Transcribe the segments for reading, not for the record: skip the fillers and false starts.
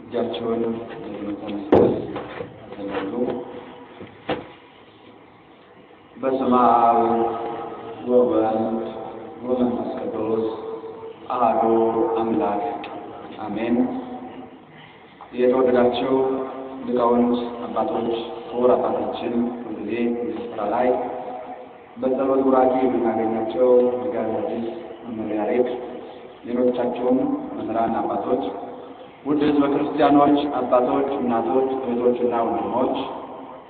እጃቸውን ተነስተው በስመ አብ ወወልድ ወመንፈስ ቅዱስ አሐዱ አምላክ አሜን። የተወደዳችሁ ሊቃውንት አባቶች፣ ክቡር አባታችን ሁልጊዜ በስፍራ ላይ በጸሎት ቡራኬ የምናገኛቸው መጋቤ ሐዲስ መምህር ያሬድ፣ ሌሎቻችሁም መምህራን አባቶች፣ ውድ ሕዝበ ክርስቲያኖች፣ አባቶች፣ እናቶች፣ እህቶችና ወንድሞች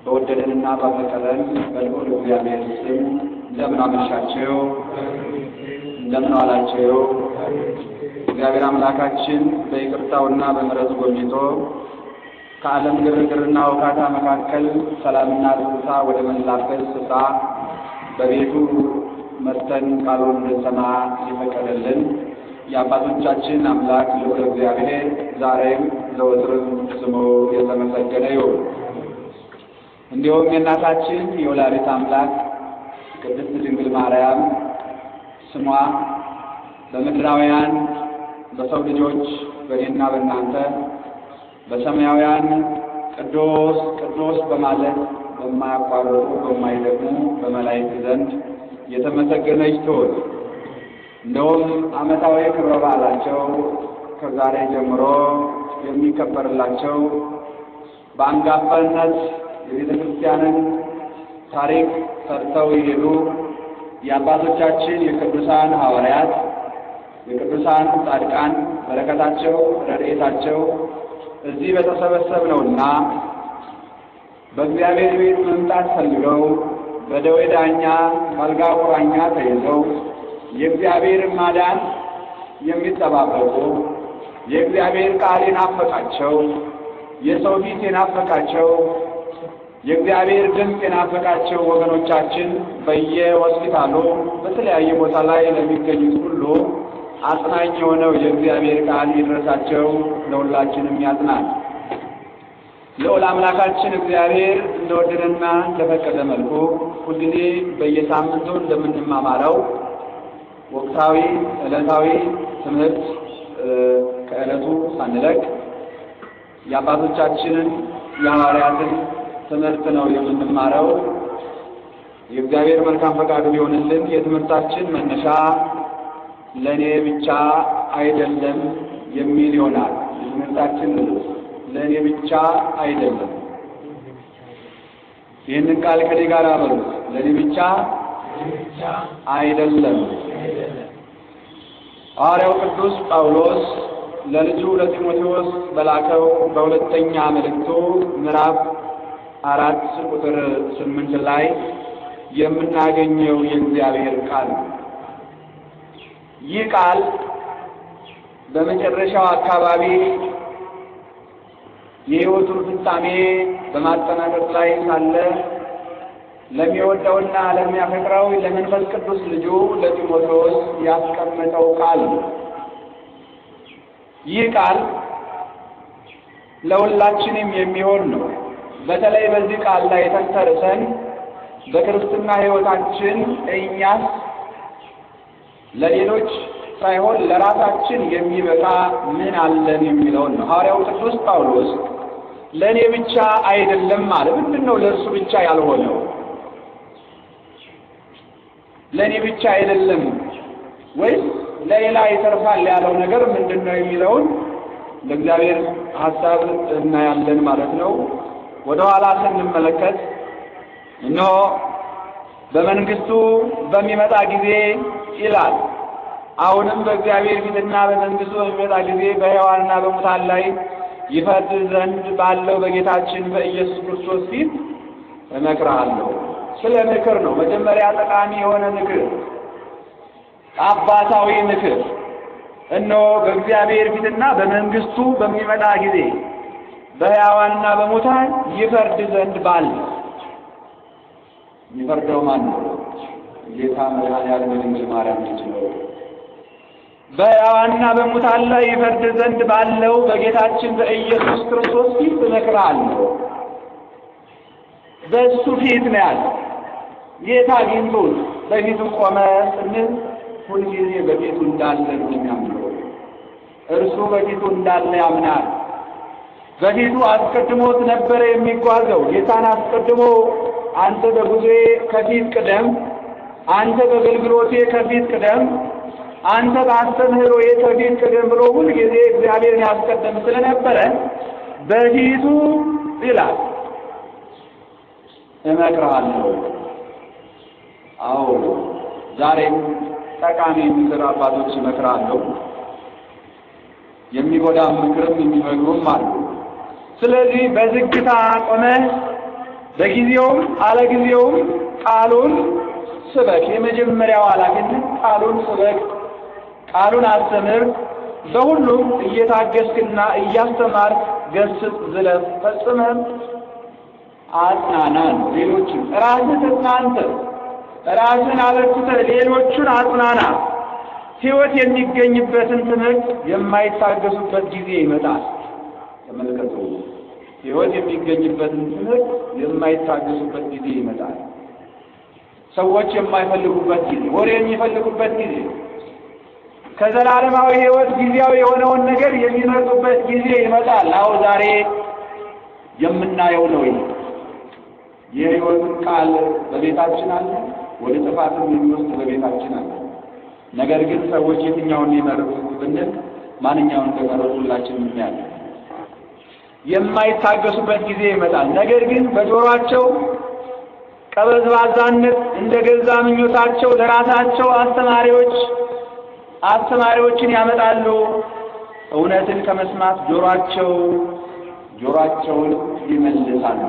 በወደደንና ባፈቀረን በልዑል እግዚአብሔር ስም እንደምን አመሻችሁ? እንደምን ዋላችሁ? እግዚአብሔር አምላካችን በይቅርታውና በምሕረቱ ጎብኝቶ ከዓለም ግርግርና ውካታ መካከል ሰላምና ደስታ ወደ መላበት ስፍራ በቤቱ መጥተን ቃሉን እንድንሰማ የፈቀደልን የአባቶቻችን አምላክ ልዑል እግዚአብሔር ዛሬም ዘወትርም ስሙ የተመሰገነ ይሁን። እንዲሁም የእናታችን የወላዲተ አምላክ ቅድስት ድንግል ማርያም ስሟ በምድራውያን በሰው ልጆች በእኔና በእናንተ በሰማያውያን ቅዱስ ቅዱስ በማለት በማያቋርጡ በማይደክሙ በመላእክት ዘንድ የተመሰገነች ትሁን። እንደውም ዓመታዊ ክብረ በዓላቸው ከዛሬ ጀምሮ የሚከበርላቸው በአንጋፋነት የቤተ ክርስቲያንን ታሪክ ሰርተው የሄዱ የአባቶቻችን የቅዱሳን ሐዋርያት፣ የቅዱሳን ጻድቃን በረከታቸው ረድኤታቸው እዚህ በተሰበሰብነውና በእግዚአብሔር ቤት መምጣት ፈልገው በደዌ ዳኛ በአልጋ ቁራኛ ተይዘው የእግዚአብሔር ማዳን የሚጠባበቁ የእግዚአብሔር ቃል የናፈቃቸው የሰው ፊት የናፈቃቸው የእግዚአብሔር ድምፅ የናፈቃቸው ወገኖቻችን በየሆስፒታሉ በተለያየ ቦታ ላይ ለሚገኙት ሁሉ አጽናኝ የሆነው የእግዚአብሔር ቃል ይድረሳቸው፣ ለሁላችንም ያጽናል። ልዑል አምላካችን እግዚአብሔር እንደወደደና እንደፈቀደ መልኩ ሁልጊዜ በየሳምንቱ እንደምንማማረው ወቅታዊ ዕለታዊ ትምህርት ከዕለቱ ሳንለቅ የአባቶቻችንን የሐዋርያትን ትምህርት ነው የምንማረው። የእግዚአብሔር መልካም ፈቃዱ ቢሆንልን የትምህርታችን መነሻ ለእኔ ብቻ አይደለም የሚል ይሆናል። የትምህርታችን ለእኔ ብቻ አይደለም። ይህንን ቃል ከኔ ጋር አበሉት። ለእኔ ብቻ አይደለም። ሐዋርያው ቅዱስ ጳውሎስ ለልጁ ለጢሞቴዎስ በላከው በሁለተኛ መልእክቱ ምዕራፍ 4 ቁጥር 8 ላይ የምናገኘው የእግዚአብሔር ቃል ነው። ይህ ቃል በመጨረሻው አካባቢ የሕይወቱን ፍጻሜ በማጠናቀቅ ላይ ሳለ ለሚወደውና ለሚያፈቅረው ለመንፈስ ቅዱስ ልጁ ለጢሞቴዎስ ያስቀመጠው ቃል ነው። ይህ ቃል ለሁላችንም የሚሆን ነው። በተለይ በዚህ ቃል ላይ ተንተርሰን በክርስትና ሕይወታችን እኛስ ለሌሎች ሳይሆን ለራሳችን የሚበቃ ምን አለን የሚለውን ነው። ሐዋርያው ቅዱስ ጳውሎስ ለእኔ ብቻ አይደለም ማለት ምንድን ነው? ለእርሱ ብቻ ያልሆነው ለእኔ ብቻ አይደለም ወይስ ለሌላ ይተርፋል ያለው ነገር ምንድን ነው የሚለውን ለእግዚአብሔር ሐሳብ እናያለን ማለት ነው። ወደ ኋላ ስንመለከት እነሆ በመንግስቱ በሚመጣ ጊዜ ይላል። አሁንም በእግዚአብሔር ፊትና በመንግስቱ በሚመጣ ጊዜ በሕያዋንና በሙታን ላይ ይፈርድ ዘንድ ባለው በጌታችን በኢየሱስ ክርስቶስ ፊት እመክርሃለሁ። ስለ ምክር ነው። መጀመሪያ ጠቃሚ የሆነ ምክር፣ አባታዊ ምክር። እነሆ በእግዚአብሔር ፊትና በመንግስቱ በሚመጣ ጊዜ በሕያዋንና በሙታን ይፈርድ ዘንድ ባለው። የሚፈርደው ማን ነው? ጌታ መድኃኔዓለም ድንግል ማርያም ልጅ ነው። በሕያዋንና በሙታን ላይ ይፈርድ ዘንድ ባለው በጌታችን በኢየሱስ ክርስቶስ ፊት እመክርሃለሁ። በእሱ ፊት ነው ያለው። ጌታ አግኝቶት በፊቱ ቆመ ስንል ሁልጊዜ በፊቱ እንዳለ ነው የሚያምነው። እርሱ በፊቱ እንዳለ ያምናል። በፊቱ አስቀድሞት ነበረ የሚጓዘው። ጌታን አስቀድሞ አንተ በጉዞዬ ከፊት ቅደም፣ አንተ በአገልግሎቴ ከፊት ቅደም፣ አንተ በአስተምህሮዬ ከፊት ቅደም ብሎ ሁልጊዜ እግዚአብሔርን ያስቀደም ስለነበረ በፊቱ ይላል እመክርሃለሁ። አዎ ዛሬም ጠቃሚ ምክር አባቶች ይመክራሉ። የሚጎዳ ምክርም የሚመክሩም አሉ። ስለዚህ በዝግታ ቆመህ በጊዜውም አለጊዜውም ቃሉን ስበክ። የመጀመሪያው ኃላፊነት ቃሉን ስበክ፣ ቃሉን አስተምር። በሁሉም እየታገስክና እያስተማርክ ገስጽ፣ ዝለፍ፣ ፈጽመህ አጽናና ነው። ሌሎችን ራስህ ተጽናንተህ ራስን አበርትተህ ሌሎቹን አጽናና። ሕይወት የሚገኝበትን ትምህርት የማይታገሱበት ጊዜ ይመጣል። ተመልከቱ፣ ሕይወት የሚገኝበትን ትምህርት የማይታገሱበት ጊዜ ይመጣል። ሰዎች የማይፈልጉበት ጊዜ፣ ወሬ የሚፈልጉበት ጊዜ፣ ከዘላለማዊ ሕይወት ጊዜያዊ የሆነውን ነገር የሚመርጡበት ጊዜ ይመጣል። አዎ ዛሬ የምናየው ነው። የሕይወትን ቃል በቤታችን አለ፣ ወደ ጥፋትም የሚወስድ በቤታችን አለ። ነገር ግን ሰዎች የትኛውን ይመርጡት ብንል ማንኛውን እንደመረጡ ሁላችንም እናያለን። የማይታገሱበት ጊዜ ይመጣል። ነገር ግን በጆሮአቸው ቀበዝባዛነት እንደ ገዛ ምኞታቸው ለራሳቸው አስተማሪዎችን ያመጣሉ። እውነትን ከመስማት ጆሮአቸውን ይመልሳሉ።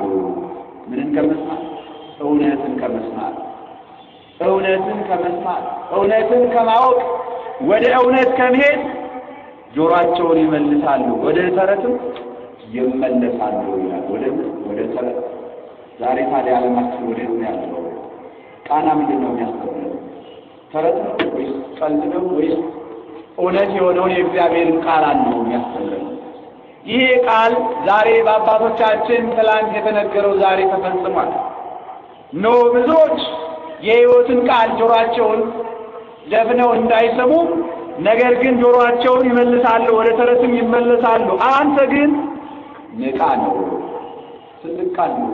ምንን ከመስማት? እውነትን ከመስማት እውነትን ከማወቅ ወደ እውነት ከመሄድ ጆሮአቸውን ይመልሳሉ፣ ወደ ተረትም ይመለሳሉ ይላል። ወደ ተረት። ዛሬ ታዲያ ዓለማችን ወዴት ነው ያለው? ቃና ምንድን ነው የሚያስተምረው? ተረት ነው ወይስ ቀልድ ነው ወይስ እውነት የሆነውን የእግዚአብሔርን ቃል ነው የሚያስተምረው? ይሄ ቃል ዛሬ በአባቶቻችን ትላንት የተነገረው ዛሬ ተፈጽሟል። ብዙዎች የሕይወትን ቃል ጆሮአቸውን ደፍነው እንዳይሰሙ፣ ነገር ግን ጆሮአቸውን ይመልሳሉ፣ ወደ ተረትም ይመለሳሉ። አንተ ግን ንቃ ነው። ትልቅ ቃል ነው።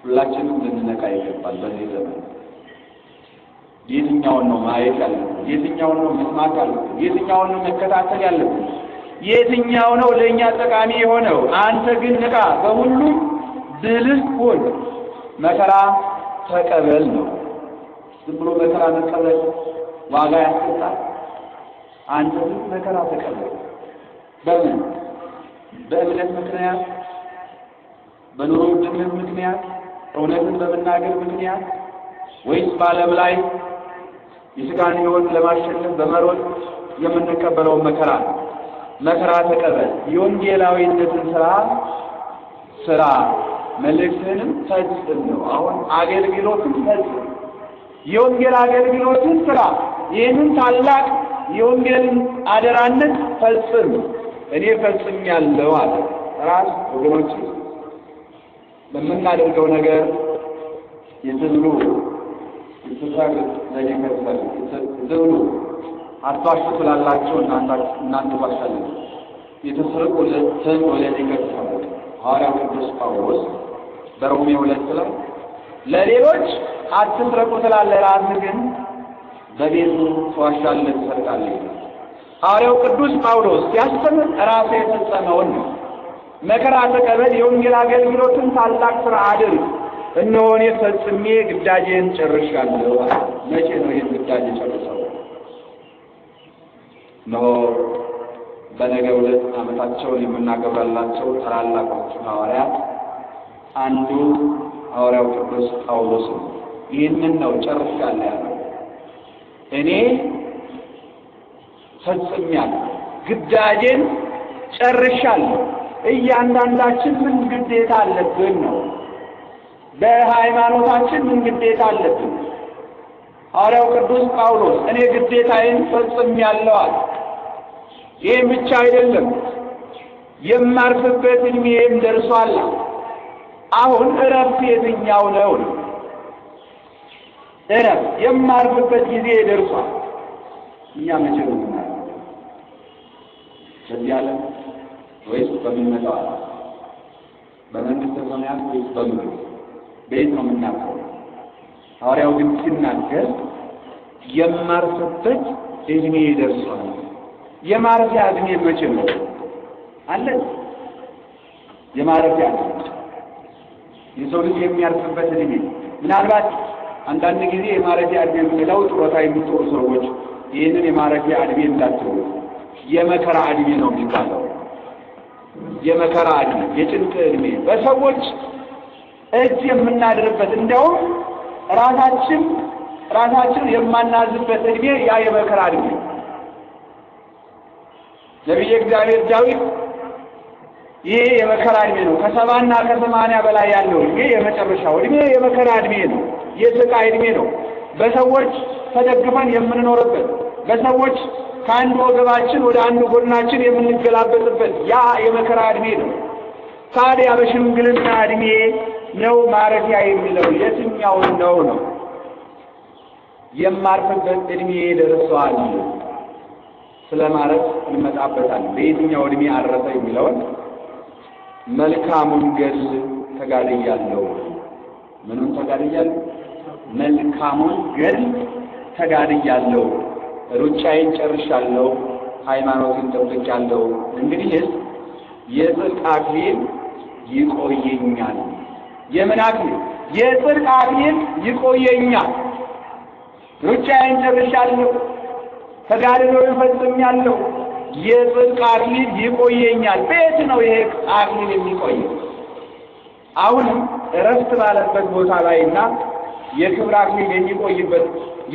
ሁላችንም ልንነቃ ይገባል። በዚህ ዘመን የትኛውን ነው ማየት ያለብን? የትኛውን ነው መስማት ያለብን? የትኛውን ነው መከታተል ያለብን? የትኛው ነው ለእኛ ጠቃሚ የሆነው? አንተ ግን ንቃ፣ በሁሉም ብልህ ሁን፣ መከራ ተቀበል ነው። ዝም ብሎ መከራ መቀበል ዋጋ ያስቀጣል። አንተ ግን መከራ ተቀበል። በምን? በእምነት ምክንያት፣ በኑሮ ውድነት ምክንያት፣ እውነትን በመናገር ምክንያት፣ ወይስ በዓለም ላይ የሥጋን ሕይወት ለማሸነፍ በመሮጥ የምንቀበለውን መከራ ነው? መከራ ተቀበል። የወንጌላዊነትን ስራ መልእክትንም ፈጽም ነው። አሁን አገልግሎትን ፈጽም፣ የወንጌል አገልግሎትን ስራ። ይህንን ታላቅ የወንጌልን አደራነት ፈጽም። እኔ ፈጽሜያለሁ አለ ራስ። ወገኖች በምናደርገው ነገር የትብሉ የተሰሩት ለሊከፈል ትብሉ አጥቷሽ ትላላችሁ እናንተ ባሻለ የተሰረቁ ለተን ወለሊከፈል ሐዋርያው ቅዱስ ጳውሎስ በሮሜ 2 ላይ ለሌሎች አትስረቁ ትላለህ፣ ራስህ ግን በቤቱ ትዋሻለህ፣ ትሰርቃለህ። ሐዋርያው ቅዱስ ጳውሎስ ሲያስተምር ራሱ የፈጸመውን ነው። መከራ ተቀበል፣ የወንጌል አገልግሎትን ታላቅ ሥራ አድርግ። እነሆ እኔ ፈጽሜ ግዳጄን ጨርሻለሁ። መቼ ነው ይህን ግዳጅ ጨርሰው? እነሆ በነገው ዕለት ዓመታቸውን የምናከብርላቸው ታላላቆቹ ሐዋርያት አንዱ ሐዋርያው ቅዱስ ጳውሎስ ነው። ይህንን ነው ጨርሻለሁ ያለው። እኔ ፈጽሜያለሁ፣ ግዳጄን ጨርሻለሁ። እያንዳንዳችን ምን ግዴታ አለብን ነው? በሃይማኖታችን ምን ግዴታ አለብን? ሐዋርያው ቅዱስ ጳውሎስ እኔ ግዴታዬን ፈጽሜያለሁ አለ። ይህ ብቻ አይደለም፣ የማርፍበት ዕድሜም ደርሷል። አሁን እረፍት የትኛው ነው? እረፍት የማርፍበት ጊዜ ደርሷል። እኛ መቼ ነው? በዚህ ዓለም ወይስ በሚመጣው ዓለም? በመንግሥተ ሰማያት ወይስ በምድር? በየት ነው የምናርፈው? ሐዋርያው ግን ሲናገር የማርፍበት ዕድሜ ደርሷል። የማረፊያ ዕድሜ መቼ ነው አለ? የማረፊያ የሰው ልጅ የሚያርፍበት ዕድሜ ምናልባት አንዳንድ ጊዜ የማረፊያ ዕድሜ የምንለው ጡረታ የሚወጡ ሰዎች ይህንን የማረፊያ ዕድሜ እንዳትሉ፣ የመከራ ዕድሜ ነው የሚባለው። የመከራ ዕድሜ፣ የጭንቅ ዕድሜ፣ በሰዎች እጅ የምናድርበት እንዲያውም ራሳችን የማናዝበት ዕድሜ ያ የመከራ ዕድሜ። ነቢየ እግዚአብሔር ዳዊት ይሄ የመከራ ዕድሜ ነው፣ ከ70 እና ከ80 በላይ ያለው ዕድሜ የመጨረሻው ዕድሜ የመከራ ዕድሜ ነው፣ የስቃይ ዕድሜ ነው። በሰዎች ተደግፈን የምንኖርበት፣ በሰዎች ከአንድ ወገባችን ወደ አንድ ጎናችን የምንገላበጥበት ያ የመከራ ዕድሜ ነው። ታዲያ በሽምግልና ዕድሜ ነው ማረፊያ የሚለው የትኛውን ነው? የማርፍበት ዕድሜ ደርሷል። ስለማረፍ እንመጣበታለን። በየትኛው ዕድሜ አረፈ የሚለውን መልካሙን ገድል ተጋድያለሁ። ምኑን ተጋድያለሁ? መልካሙን ገድል ተጋድያለሁ፣ ሩጫዬን ጨርሻለሁ፣ ሃይማኖትን ጠብቄያለሁ። እንግዲህስ የጽድቅ አክሊል ይቆየኛል። የምን አክሊል? የጽድቅ አክሊል ይቆየኛል። ሩጫዬን ጨርሻለሁ፣ ተጋድሎዬን ፈጽሜያለሁ፣ የጽድቅ አክሊል ይቆየኛል። ቤት ነው ይሄ አክሊል የሚቆየው? አሁንም እረፍት ባለበት ቦታ ላይና የክብር አክሊል የሚቆይበት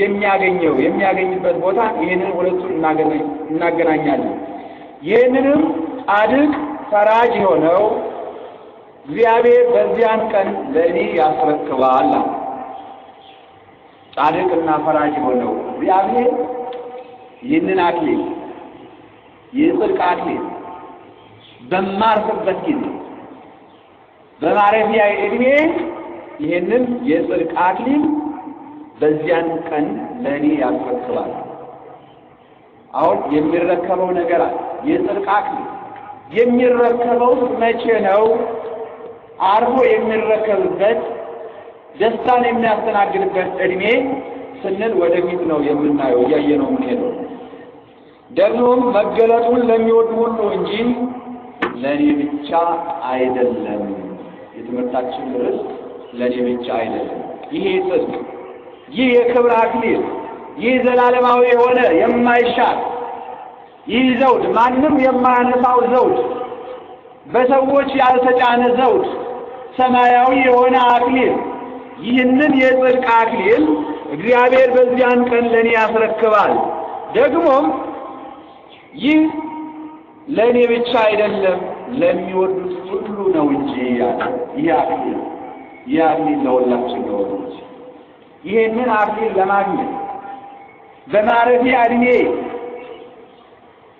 የሚያገኝበት ቦታ ይህንን ሁለቱን እናገናኛለን። ይህንንም ጻድቅ ፈራጅ የሆነው እግዚአብሔር በዚያን ቀን ለእኔ ያስረክባል። ጻድቅና ፈራጅ የሆነው እግዚአብሔር ይህንን አክሊል፣ የጽድቅ አክሊል በማርፍበት ጊዜ በማረፊያ ዕድሜ ይህንን የጽድቅ አክሊል በዚያን ቀን ለእኔ ያስረክባል። አሁን የሚረከበው ነገር አለ። የጽድቅ አክሊል የሚረከበው መቼ ነው? አርፎ የሚረከብበት ደስታን የሚያስተናግድበት ዕድሜ ስንል ወደፊት ነው የምናየው፣ እያየነው የምንሄደው። ደግሞም መገለጡን ለሚወዱ ሁሉ እንጂ ለእኔ ብቻ አይደለም። የትምህርታችን ርዕስ ለእኔ ብቻ አይደለም። ይሄ ጽድቅ፣ ይህ የክብር አክሊል፣ ይህ ዘላለማዊ የሆነ የማይሻር ይህ ዘውድ፣ ማንም የማያነሳው ዘውድ፣ በሰዎች ያልተጫነ ዘውድ፣ ሰማያዊ የሆነ አክሊል፣ ይህንን የጽድቅ አክሊል እግዚአብሔር በዚያን ቀን ለእኔ ያስረክባል። ደግሞም ይህ ለእኔ ብቻ አይደለም ለሚወዱት ሁሉ ነው እንጂ ያለ ይህ አክሊል ለሁላችን ነው እንጂ። ይህንን አክሊል ለማግኘት በማረፊያ ዕድሜ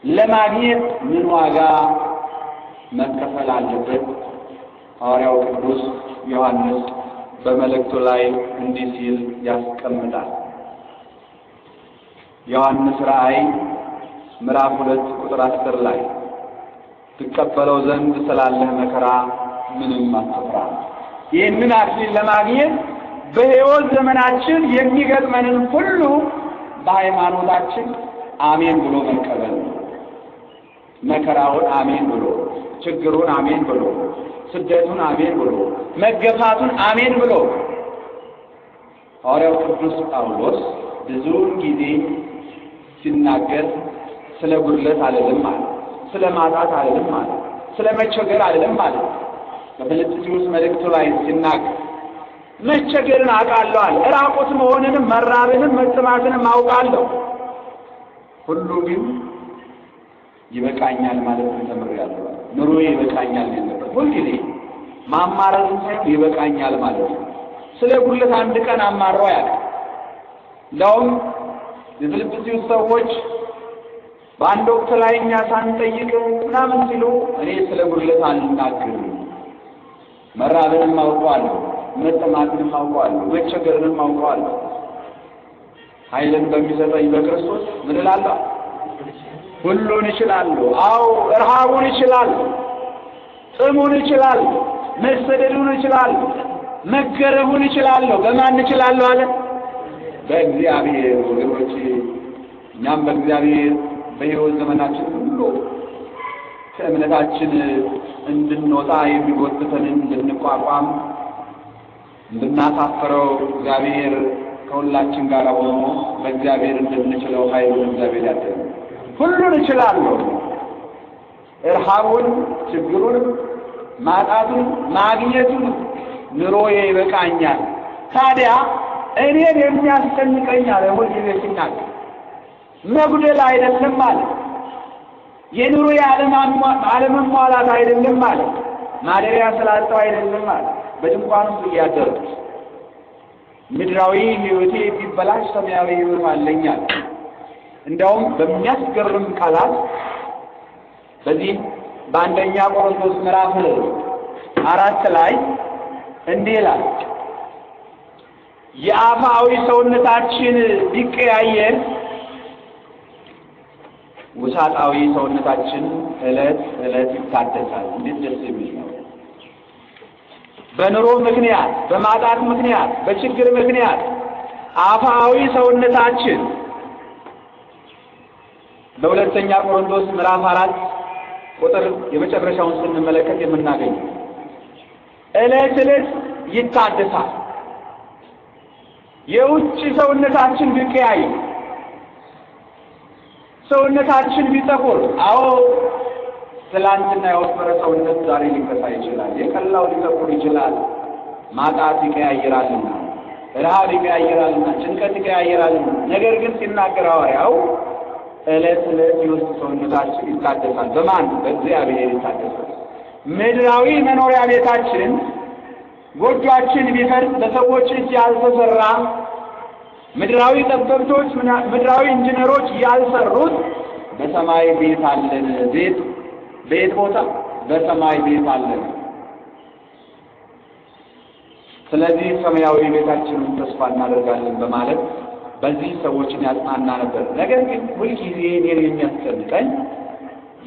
ለማግኘት ምን ዋጋ መከፈል አለበት? ሐዋርያው ቅዱስ ዮሐንስ በመልእክቱ ላይ እንዲህ ሲል ያስቀምጣል። ዮሐንስ ራእይ ምዕራፍ 2 ቁጥር 10 ላይ ትቀበለው ዘንድ ስላለህ መከራ ምንም አትፍራ። ይህንን አክሊል ለማግኘት በሕይወት ዘመናችን የሚገጥመንን ሁሉ በሃይማኖታችን አሜን ብሎ መቀበል፣ መከራውን አሜን ብሎ፣ ችግሩን አሜን ብሎ፣ ስደቱን አሜን ብሎ፣ መገፋቱን አሜን ብሎ። ሐዋርያው ቅዱስ ጳውሎስ ብዙውን ጊዜ ሲናገር ስለ ጉድለት አይደለም ማለት፣ ስለ ማጣት አይደለም ማለት፣ ስለ መቸገር አይደለም ማለት። በፊልጵስዩስ መልእክቱ ላይ ሲናገር መቸገርን አውቃለሁ አለ፣ ራቁት መሆንንም መራብንም መጥማትንም አውቃለሁ፣ ሁሉ ግን ይበቃኛል ማለት ተምሬያለሁ። ኑሮዬ ይበቃኛል ነበር። ሁልጊዜ ማማረርን ሳይሆን ይበቃኛል ማለት ነው። ስለ ጉድለት አንድ ቀን አማረው ያውቃል። እንደውም የፊልጵስዩስ ሰዎች በአንድ ወቅት ላይ እኛ ሳንጠይቅ ምናምን ሲሉ እኔ ስለ ጉድለት አልናገርም፣ መራብንም አውቀዋለሁ፣ መጠማትንም አውቀዋለሁ፣ መቸገርንም አውቀዋለሁ፣ ኃይልን በሚሰጠኝ በክርስቶስ ምን እላለሁ ሁሉን እችላለሁ። አዎ ረሃቡን እችላለሁ፣ ጥሙን እችላለሁ፣ መሰደዱን እችላለሁ፣ መገረፉን እችላለሁ። በማን እችላለሁ አለ? በእግዚአብሔር። ወገኖች እኛም በእግዚአብሔር በሕይወት ዘመናችን ሁሉ ከእምነታችን እንድንወጣ የሚጎትተንን እንድንቋቋም እንድናሳፍረው እግዚአብሔር ከሁላችን ጋር ሆኖ በእግዚአብሔር እንድንችለው ኃይሉን እግዚአብሔር ያደረገ። ሁሉን እችላለሁ። ረሃቡን፣ ችግሩን፣ ማጣቱን፣ ማግኘቱን ኑሮዬ ይበቃኛል። ታዲያ እኔን የሚያስጨንቀኝ አለ ሁልጊዜ ሲናገር መጉደል አይደለም ማለት፣ የኑሮዬ አለመሟላት አይደለም ማለት፣ ማደሪያ ስላጣሁ አይደለም ማለት፣ በድንኳኑ እያደረኩ ምድራዊ ሕይወቴ ቢበላሽ ሰማያዊ ሕይወት አለኛል። እንደውም በሚያስገርም ቃላት በዚህ በአንደኛ ቆሮንቶስ ምዕራፍ 4 ላይ እንዲህ ይላል፣ የአፋዊ ሰውነታችን ቢቀያየር ውሳጣዊ ሰውነታችን ዕለት ዕለት ይታደሳል። እንዴት ደስ የሚል ነው! በኑሮ ምክንያት፣ በማጣት ምክንያት፣ በችግር ምክንያት አፋዊ ሰውነታችን በሁለተኛ ቆሮንቶስ ምዕራፍ 4 ቁጥር የመጨረሻውን ስንመለከት የምናገኘው ዕለት ዕለት ይታደሳል። የውጭ ሰውነታችን ቢቀያየር፣ ሰውነታችን ቢጠቁር፣ አዎ ትላንትና የወፈረ ሰውነት ዛሬ ሊከሳ ይችላል። የቀላው ሊጠቁር ይችላል። ማጣት ይቀያየራልና፣ ረሃብ ይቀያየራልና፣ ጭንቀት ይቀያየራልና። ነገር ግን ሲናገር ሐዋርያው ዕለት ዕለት የውስጥ ሰውነታችን ይታደሳል። በማን? በእግዚአብሔር ይታደሳል። ምድራዊ መኖሪያ ቤታችን ጎጆአችን ቢፈርስ በሰዎች እጅ ያልተሰራ ምድራዊ ጠበብቶች፣ ምድራዊ ኢንጂነሮች ያልሰሩት በሰማይ ቤት አለን። ቤት ቦታ በሰማይ ቤት አለን። ስለዚህ ሰማያዊ ቤታችንን ተስፋ እናደርጋለን በማለት በዚህ ሰዎችን ያጽናና ነበር። ነገር ግን ሁልጊዜ እኔን የሚያስጨንቀኝ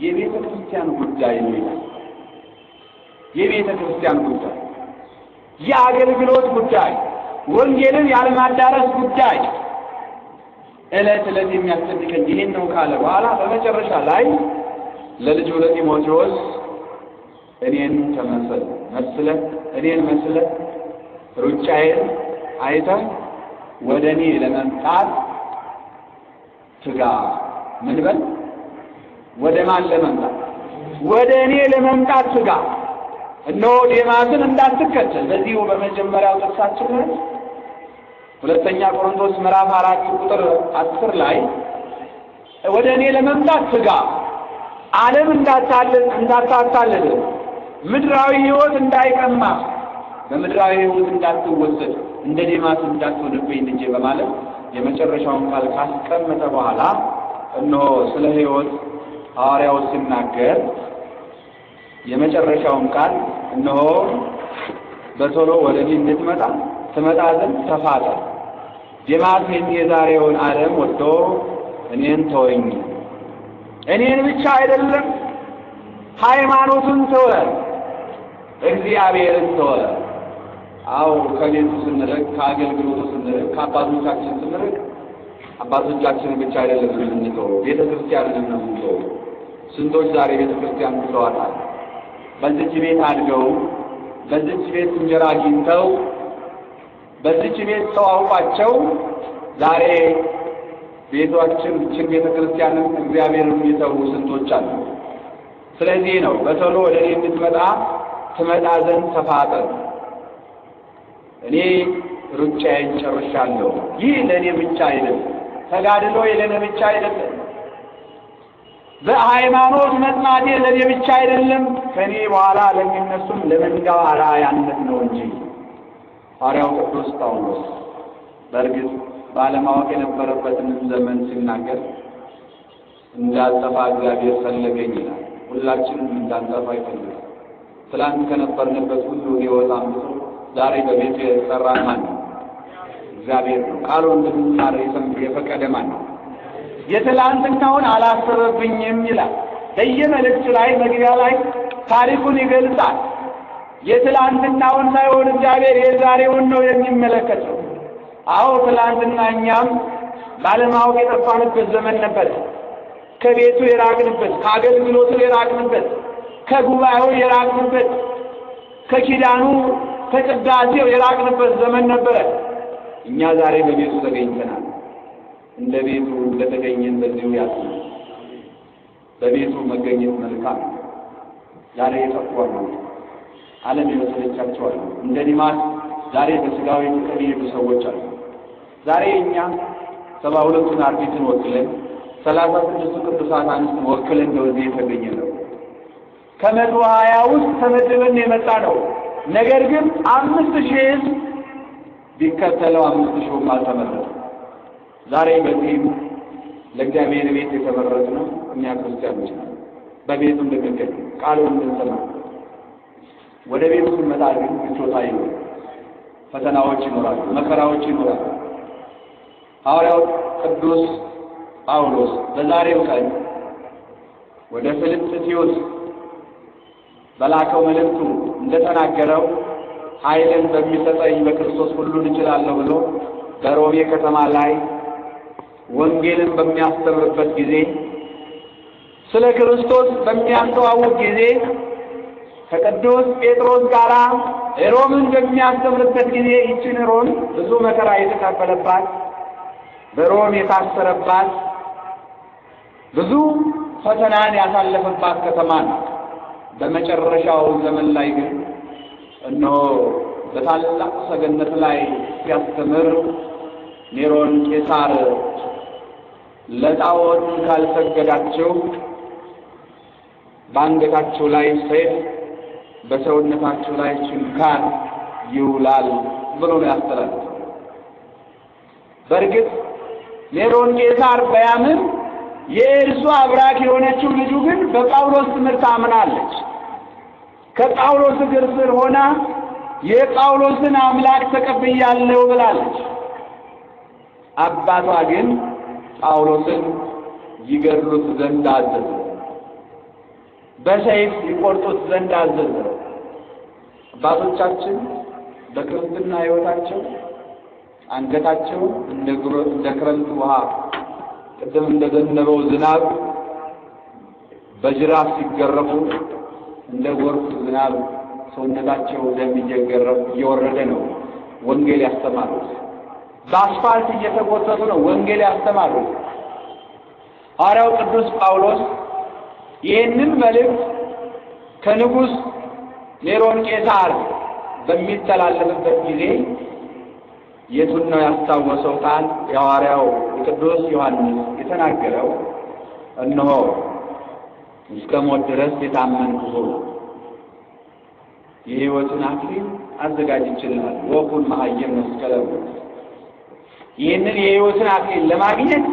የቤተ ክርስቲያን ጉዳይ ነው ይላል። የቤተ ክርስቲያን ጉዳይ፣ የአገልግሎት ጉዳይ፣ ወንጌልን ያለማዳረስ ጉዳይ ዕለት ዕለት የሚያስጨንቀኝ ይህን ነው ካለ በኋላ በመጨረሻ ላይ ለልጁ ለጢሞቴዎስ እኔን መስለህ ሩጫዬን አይተህ ወደ እኔ ለመምጣት ትጋ። ምን በል? ወደ ማን ለመምጣት? ወደ እኔ ለመምጣት ትጋ። እነሆ ዴማስን እንዳትከተል። በዚሁ በመጀመሪያው ጥቅሳችን ላይ ሁለተኛ ቆሮንቶስ ምዕራፍ 4 ቁጥር 10 ላይ ወደ እኔ ለመምጣት ትጋ፣ ዓለም እንዳታታልል፣ ምድራዊ ሕይወት እንዳይቀማ፣ በምድራዊ ሕይወት እንዳትወሰድ፣ እንደ ዴማስ እንዳትሆንብኝ ልጄ በማለት የመጨረሻውን ቃል ካስቀመጠ በኋላ እነሆ ስለ ሕይወት ሐዋርያው ሲናገር የመጨረሻውን ቃል እነሆ በቶሎ ወደ እኔ እንድትመጣ ትመጣ ዘንድ ተፋጠን። ዴማስ የዛሬውን ዓለም ወጥቶ እኔን ተወኝ። እኔን ብቻ አይደለም ሃይማኖትን ተወ፣ እግዚአብሔርን ተወ። አዎ ከቤቱ ስንርቅ፣ ከአገልግሎቱ ስንርቅ፣ ከአባቶቻችን ስንርቅ አባቶቻችንን ብቻ አይደለም የምንተው፣ ቤተ ክርስቲያንን ነው የምንተው። ስንቶች ዛሬ ቤተ ክርስቲያን ትተዋታል። በዚች ቤት አድገው፣ በዚች ቤት እንጀራ አግኝተው፣ በዚች ቤት ሰው አውቋቸው ዛሬ ቤቷችን ቤተ ክርስቲያንን እግዚአብሔርን የተዉ ስንቶች አሉ። ስለዚህ ነው በቶሎ ወደ እኔ እንድትመጣ ትመጣ ዘንድ ተፋጠን። እኔ ሩጫዬን ጨርሻለሁ። ይህ ለእኔ ብቻ አይደለም፣ ተጋድሎ ለእኔ ብቻ አይደለም፣ በሃይማኖት መጽናቴ ለእኔ ብቻ አይደለም፣ ከእኔ በኋላ ለሚነሱም ለመንጋው አርአያነት ነው እንጂ። ሐዋርያው ቅዱስ ጳውሎስ በእርግጥ ባለማወቅ የነበረበትን ዘመን ሲናገር እንዳልጠፋ እግዚአብሔር ፈለገኝ ይላል። ሁላችንም እንዳንጠፋ ይፈልጋል። ትላንት ከነበርንበት ሁሉ ሕይወት አምጥቶ ዛሬ በቤቱ የጠራን ማን ነው? እግዚአብሔር ነው። ቃሉን እንድንማር የፈቀደ ማን ነው? የትላንትናውን አላሰበብኝም ይላል። በየመልእክቱ ላይ መግቢያ ላይ ታሪኩን ይገልጻል። የትላንትናውን ሳይሆን እግዚአብሔር የዛሬውን ነው የሚመለከተው። አዎ ትላንትና እኛም ባለማወቅ የጠፋንበት ዘመን ነበር። ከቤቱ የራቅንበት፣ ከአገልግሎቱ የራቅንበት፣ ከጉባኤው የራቅንበት፣ ከኪዳኑ ከቅዳሴው የራቅንበት ዘመን ነበረ። እኛ ዛሬ በቤቱ ተገኝተናል። እንደ ቤቱ እንደተገኘን በዚሁ ያስነ በቤቱ መገኘት መልካም። ዛሬ የጠፋሉ ዓለም የመሰለቻቸዋል። እንደ ዲማስ ዛሬ በስጋዊ ፍቅር የሄዱ ሰዎች አሉ። ዛሬ እኛ 72ቱን አርድእትን ወክለን 36 ቅዱሳን አንስትን ወክለን በዚህ የተገኘ ነው። ከ120 ውስጥ ተመድበን የመጣ ነው። ነገር ግን 5000 ቢከተለው 5000 አልተመረጠም። ዛሬ በዚህ ለእግዚአብሔር ቤት የተመረጥነው እኛ ክርስቲያኖች ነን። በቤቱ እንድንገኝ ቃሉን እንድንሰማ። ወደ ቤቱ ስንመጣ ግን ምቾት አይኖርም። ፈተናዎች ይኖራሉ፣ መከራዎች ይኖራሉ። ሐዋርያው ቅዱስ ጳውሎስ በዛሬው ቀን ወደ ፊልጵስዩስ በላከው መልእክቱ እንደተናገረው ኃይልን በሚሰጠኝ በክርስቶስ ሁሉን እችላለሁ ብሎ በሮሜ ከተማ ላይ ወንጌልን በሚያስተምርበት ጊዜ ስለ ክርስቶስ በሚያስተዋውቅ ጊዜ ከቅዱስ ጴጥሮስ ጋር ሮምን በሚያስተምርበት ጊዜ ይህችን ሮም ብዙ መከራ የተቀበለባት በሮም የታሰረባት ብዙ ፈተናን ያሳለፈባት ከተማ ነው። በመጨረሻው ዘመን ላይ ግን እነሆ በታላቅ ሰገነት ላይ ሲያስተምር ኔሮን ቄሳር ለጣዖት ካልሰገዳቸው በአንገታቸው ላይ ሰይፍ በሰውነታቸው ላይ ችንካር ይውላል ብሎ ነው ያስተላለፈው። በእርግጥ ኔሮን ቄሳር በያምን የእርሱ አብራክ የሆነችው ልጁ ግን በጳውሎስ ትምህርት አምናለች። ከጳውሎስ እግር ስር ሆና የጳውሎስን አምላክ ተቀብያለሁ ብላለች። አባቷ ግን ጳውሎስን ይገድሉት ዘንድ አዘዘ፣ በሰይፍ ይቆርጡት ዘንድ አዘዘ። አባቶቻችን በክርስትና ሕይወታቸው አንገታቸው እንደ ክረምት ውሃ ቅድም እንደዘነበው ዝናብ በጅራፍ ሲገረፉ እንደ ጎርፍ ዝናብ ሰውነታቸው እንደሚገረፍ እየወረደ ነው ወንጌል ያስተማሩት። በአስፋልት እየተጎተቱ ነው ወንጌል ያስተማሩት። ሐዋርያው ቅዱስ ጳውሎስ ይህንን መልእክት ከንጉሥ ኔሮን ቄሳር በሚተላለፍበት ጊዜ የቱን ነው ያስታወሰው? ቃል የሐዋርያው ቅዱስ ዮሐንስ የተናገረው እነሆ እስከ ሞት ድረስ የታመንኩ የሕይወትን አክሊል አዘጋጅቼልሃለሁ ወኩን መሀየም መስቀለ ሞት። ይህንን የሕይወትን አክሊል ለማግኘት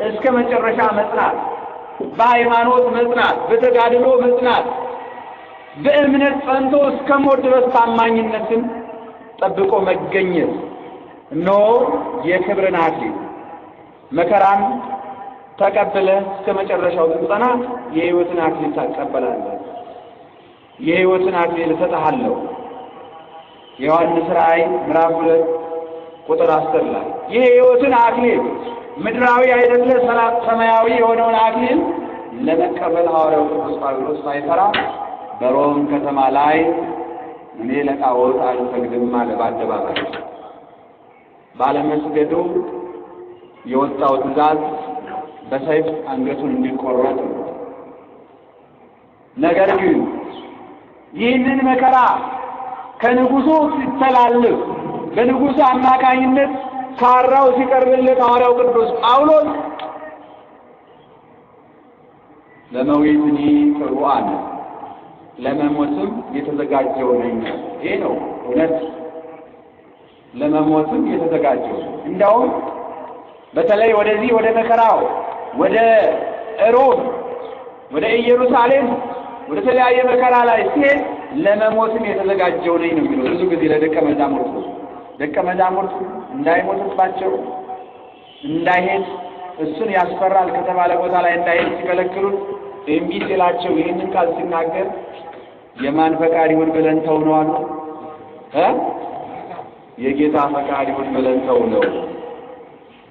እስከ መጨረሻ መጽናት፣ በሃይማኖት መጽናት፣ በተጋድሎ መጽናት፣ በእምነት ጸንቶ እስከ ሞት ድረስ ታማኝነትን ጠብቆ መገኘት እነሆ የክብርን አክሊል መከራን ተቀበለ እስከ መጨረሻው ስትጸና የሕይወትን አክሊል ታቀበላለህ። የሕይወትን አክሊል እሰጥሃለሁ። ዮሐንስ ራእይ ምዕራፍ 2 ቁጥር 10 ላይ የሕይወትን አክሊል ምድራዊ አይደለ ሰማያዊ የሆነውን አክሊል ለመቀበል ሐዋርያው ቅዱስ ጳውሎስ ሳይፈራ በሮም ከተማ ላይ እኔ ለጣዖት አልሰግድም አለ በአደባባይ። ባለመስገዱ የወጣው ትእዛዝ በሰይፍ አንገቱን እንዲቆረጥ ነው። ነገር ግን ይህንን መከራ ከንጉሡ ሲተላለፍ በንጉሡ አማካኝነት ካራው ሲቀርብለት ሐዋርያው ቅዱስ ጳውሎስ ለመዊትኒ ፍሩአን ለመሞትም የተዘጋጀው ነኝ። ይሄ ነው እውነት። ለመሞትም የተዘጋጀው እንደውም በተለይ ወደዚህ ወደ መከራው ወደ ሮም ወደ ኢየሩሳሌም ወደ ተለያየ መከራ ላይ ሲሄድ ለመሞትም የተዘጋጀው ነኝ ነው የሚለው። ብዙ ጊዜ ለደቀ መዛሙርቱ እንዳይሞትባቸው እንዳይሄድ እሱን ያስፈራል ከተባለ ቦታ ላይ እንዳይሄድ ሲከለክሉት እምቢ ሲላቸው ይህንን ቃል ሲናገር የማን ፈቃድ ይሁን ብለን ተው ነው አሉ? የጌታ ፈቃድ ይሁን ብለን ተው ነው።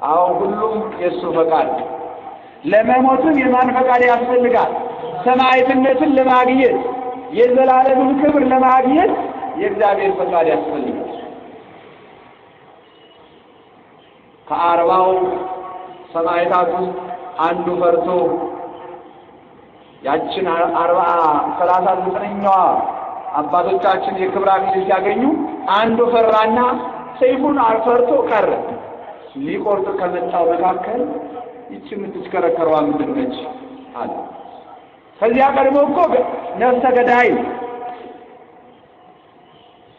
አዎ ሁሉም የእሱ ፈቃድ። ለመሞትም የማን ፈቃድ ያስፈልጋል? ሰማዕትነትን ለማግኘት የዘላለምን ክብር ለማግኘት የእግዚአብሔር ፈቃድ ያስፈልጋል። ከ40 ሰማዕታት ውስጥ አንዱ ፈርቶ ያችን 39ኛዋ አባቶቻችን የክብር አክሊል ሲያገኙ አንዱ ፈራና ሰይፉን ፈርቶ ቀረ። ሊቆርጥ ከመጣው መካከል ይህች የምትሽከረከረዋ ምንድን ነች አለ። ከዚያ ቀድሞ እኮ ነፍሰ ገዳይ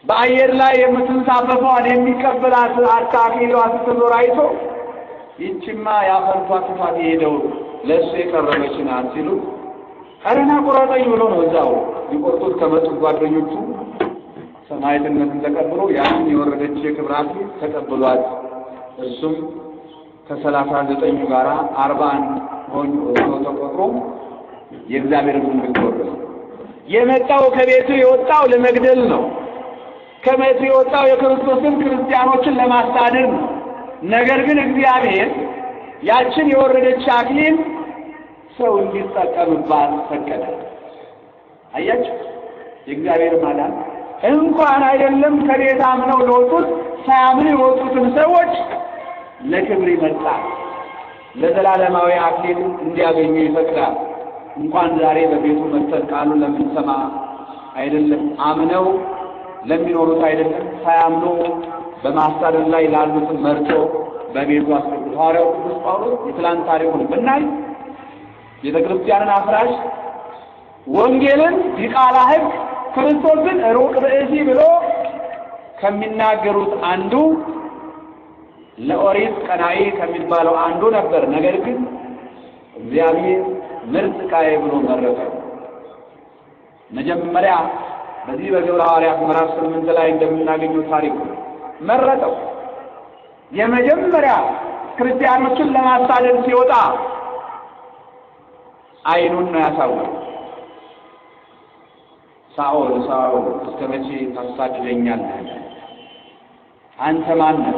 በአየር ላይ የምትንሳፈፈዋን የሚቀበላት አክሊሏ ስትዞር አይቶ ይህችማ ያፈርቷ ጥፋት የሄደው ለእሱ የቀረበች ናት ሲሉ ቀረና ቁረጠኝ ብሎ ነው እዛው ሊቆርጡት ከመጡት ጓደኞቹ ሰማዕትነትን ተቀብሎ ያንን የወረደች የክብር አክሊል ተቀብሏት እሱም ከ39 ጋራ 41 ሆኖ ተቆጥሮ የእግዚአብሔር መንግሥት ወረሰ። የመጣው ከቤቱ የወጣው ለመግደል ነው። ከቤቱ የወጣው የክርስቶስን ክርስቲያኖችን ለማሳደድ ነው። ነገር ግን እግዚአብሔር ያችን የወረደች አክሊል ሰው እንዲጠቀምባት ፈቀደ። አያችሁ የእግዚአብሔር ማዳን እንኳን አይደለም ከቤት አምነው ለወጡት ሳያምኑ የወጡትን ሰዎች ለክብር ይመጣል፣ ለዘላለማዊ አክሊል እንዲያገኙ ይፈቅዳል። እንኳን ዛሬ በቤቱ መጥተን ቃሉን ለምንሰማ አይደለም አምነው ለሚኖሩት አይደለም ሳያምኑ በማሳደድ ላይ ላሉትን መርጦ በቤቱ አስቀምጦ ሐዋርያው ቅዱስ ጳውሎስ የትላንት ታሪኩን ብናይ ቤተክርስቲያንን አፍራሽ ወንጌልን ዲቃላ ሕግ ክርስቶስን ሩቅ ብእሲ ብሎ ከሚናገሩት አንዱ ለኦሪት ቀናኢ ከሚባለው አንዱ ነበር። ነገር ግን እግዚአብሔር ምርጥ ዕቃዬ ብሎ መረጠው። መጀመሪያ በዚህ በግብረ ሐዋርያት ምዕራፍ 8 ላይ እንደምናገኘው ታሪክ መረጠው። የመጀመሪያ ክርስቲያኖችን ለማሳደድ ሲወጣ ዓይኑን ነው ያሳወቀው። ሳኦል ሳኦል እስከ መቼ ታሳድደኛለህ? አንተ ማን ነህ?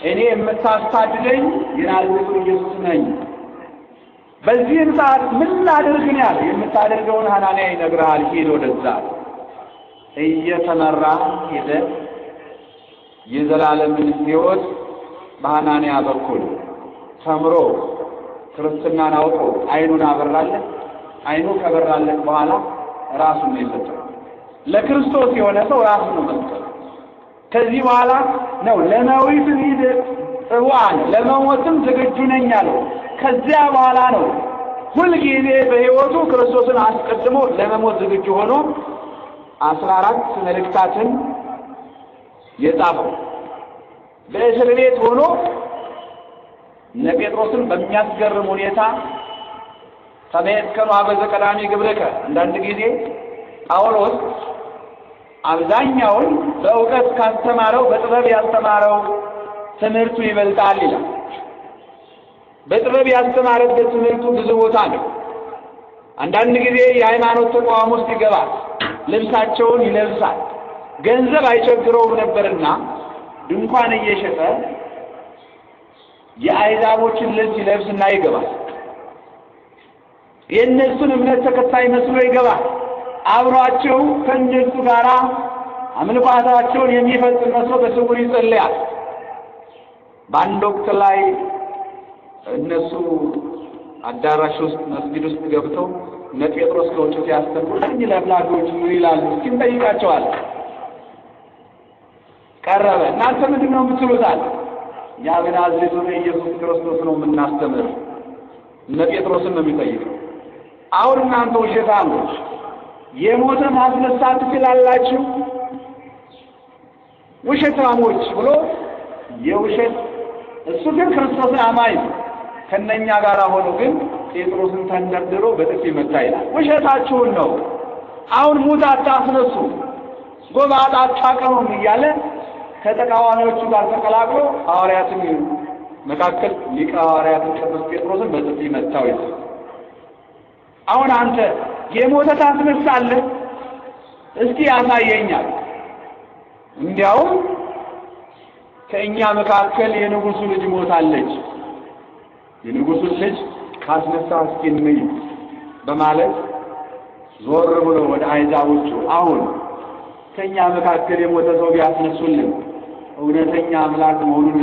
እኔ የምታሳድደኝ የናዝሬቱ ኢየሱስ ነኝ። በዚህን ሰዓት ምን ላድርግ ነው ያለ? የምታደርገውን ሐናንያ ይነግርሃል፣ ሂድ ወደዛ። እየተመራ ሄደ። የዘላለምን ሕይወት በሐናንያ በኩል ተምሮ ክርስትናን አውቆ ዓይኑን አበራለት። ዓይኑ ከበራለት በኋላ ራሱን ነው የሰጠው። ለክርስቶስ የሆነ ሰው ራሱን ነው መስጠት። ከዚህ በኋላ ነው ለመዊት ሂድ ጽዋን ለመሞትም ዝግጁ ነኝ አለው። ከዚያ በኋላ ነው ሁልጊዜ በሕይወቱ ክርስቶስን አስቀድሞ ለመሞት ዝግጁ ሆኖ 14 መልእክታትን የጻፈው። በእስር ቤት ሆኖ እነ ጴጥሮስን በሚያስገርም ሁኔታ ተመየጥከኑ አበዘ ቀዳሚ ግብርከ። አንዳንድ ጊዜ ጳውሎስ አብዛኛውን በእውቀት ካስተማረው በጥበብ ያስተማረው ትምህርቱ ይበልጣል ይላል። በጥበብ ያስተማረበት ትምህርቱ ብዙ ቦታ ነው። አንዳንድ ጊዜ የሃይማኖት ተቋም ውስጥ ይገባል፣ ልብሳቸውን ይለብሳል። ገንዘብ አይቸግረውም ነበርና ድንኳን እየሸጠ የአይዛቦችን ልብስ ይለብስና ይገባል። የእነሱን እምነት ተከታይ መስሎ ይገባል። አብሯቸው ከእነሱ ጋር አምልኳታቸውን የሚፈጽም መስሎ በስውር ይጸልያል። በአንድ ወቅት ላይ እነሱ አዳራሽ ውስጥ መስጊድ ውስጥ ገብተው እነ ጴጥሮስ ከውጭ ሲያስተምሩ እነዚህ ለብላዶች ምን ይላሉ እስኪ እንጠይቃቸዋለን። ቀረበ። እናንተ ምንድን ነው የምትሉታል? እኛ በናዝሬቱ ኢየሱስ ክርስቶስ ነው የምናስተምር። እነ ጴጥሮስን ነው የሚጠይቀው። አሁን እናንተ ውሸታሞች የሞተ ማስነሳት ትችላላችሁ? ውሸታሞች ብሎ የውሸት እሱ ግን ክርስቶስን አማኝ ከነኛ ጋር ሆኖ ግን ጴጥሮስን ተንደርድሮ በጥፊ መታ ይላል። ውሸታችሁን ነው። አሁን ሙት አታስነሱ፣ ጎባጣ አታቀኑም እያለ ከተቃዋሚዎቹ ጋር ተቀላቅሎ ሐዋርያትን መካከል ሊቀ ሐዋርያት ቅዱስ ጴጥሮስን በጥፊ መታው ይላል። አሁን አንተ የሞተ ታስነሳለህ? እስቲ ያሳየኛል። እንዲያውም ከእኛ መካከል የንጉሱ ልጅ ሞታለች፣ የንጉሱ ልጅ ካስነሳ እስኪ እንይ በማለት ዞር ብሎ ወደ አሕዛቦቹ አሁን ከእኛ መካከል የሞተ ሰው ቢያስነሱልን እውነተኛ አምላክ መሆኑን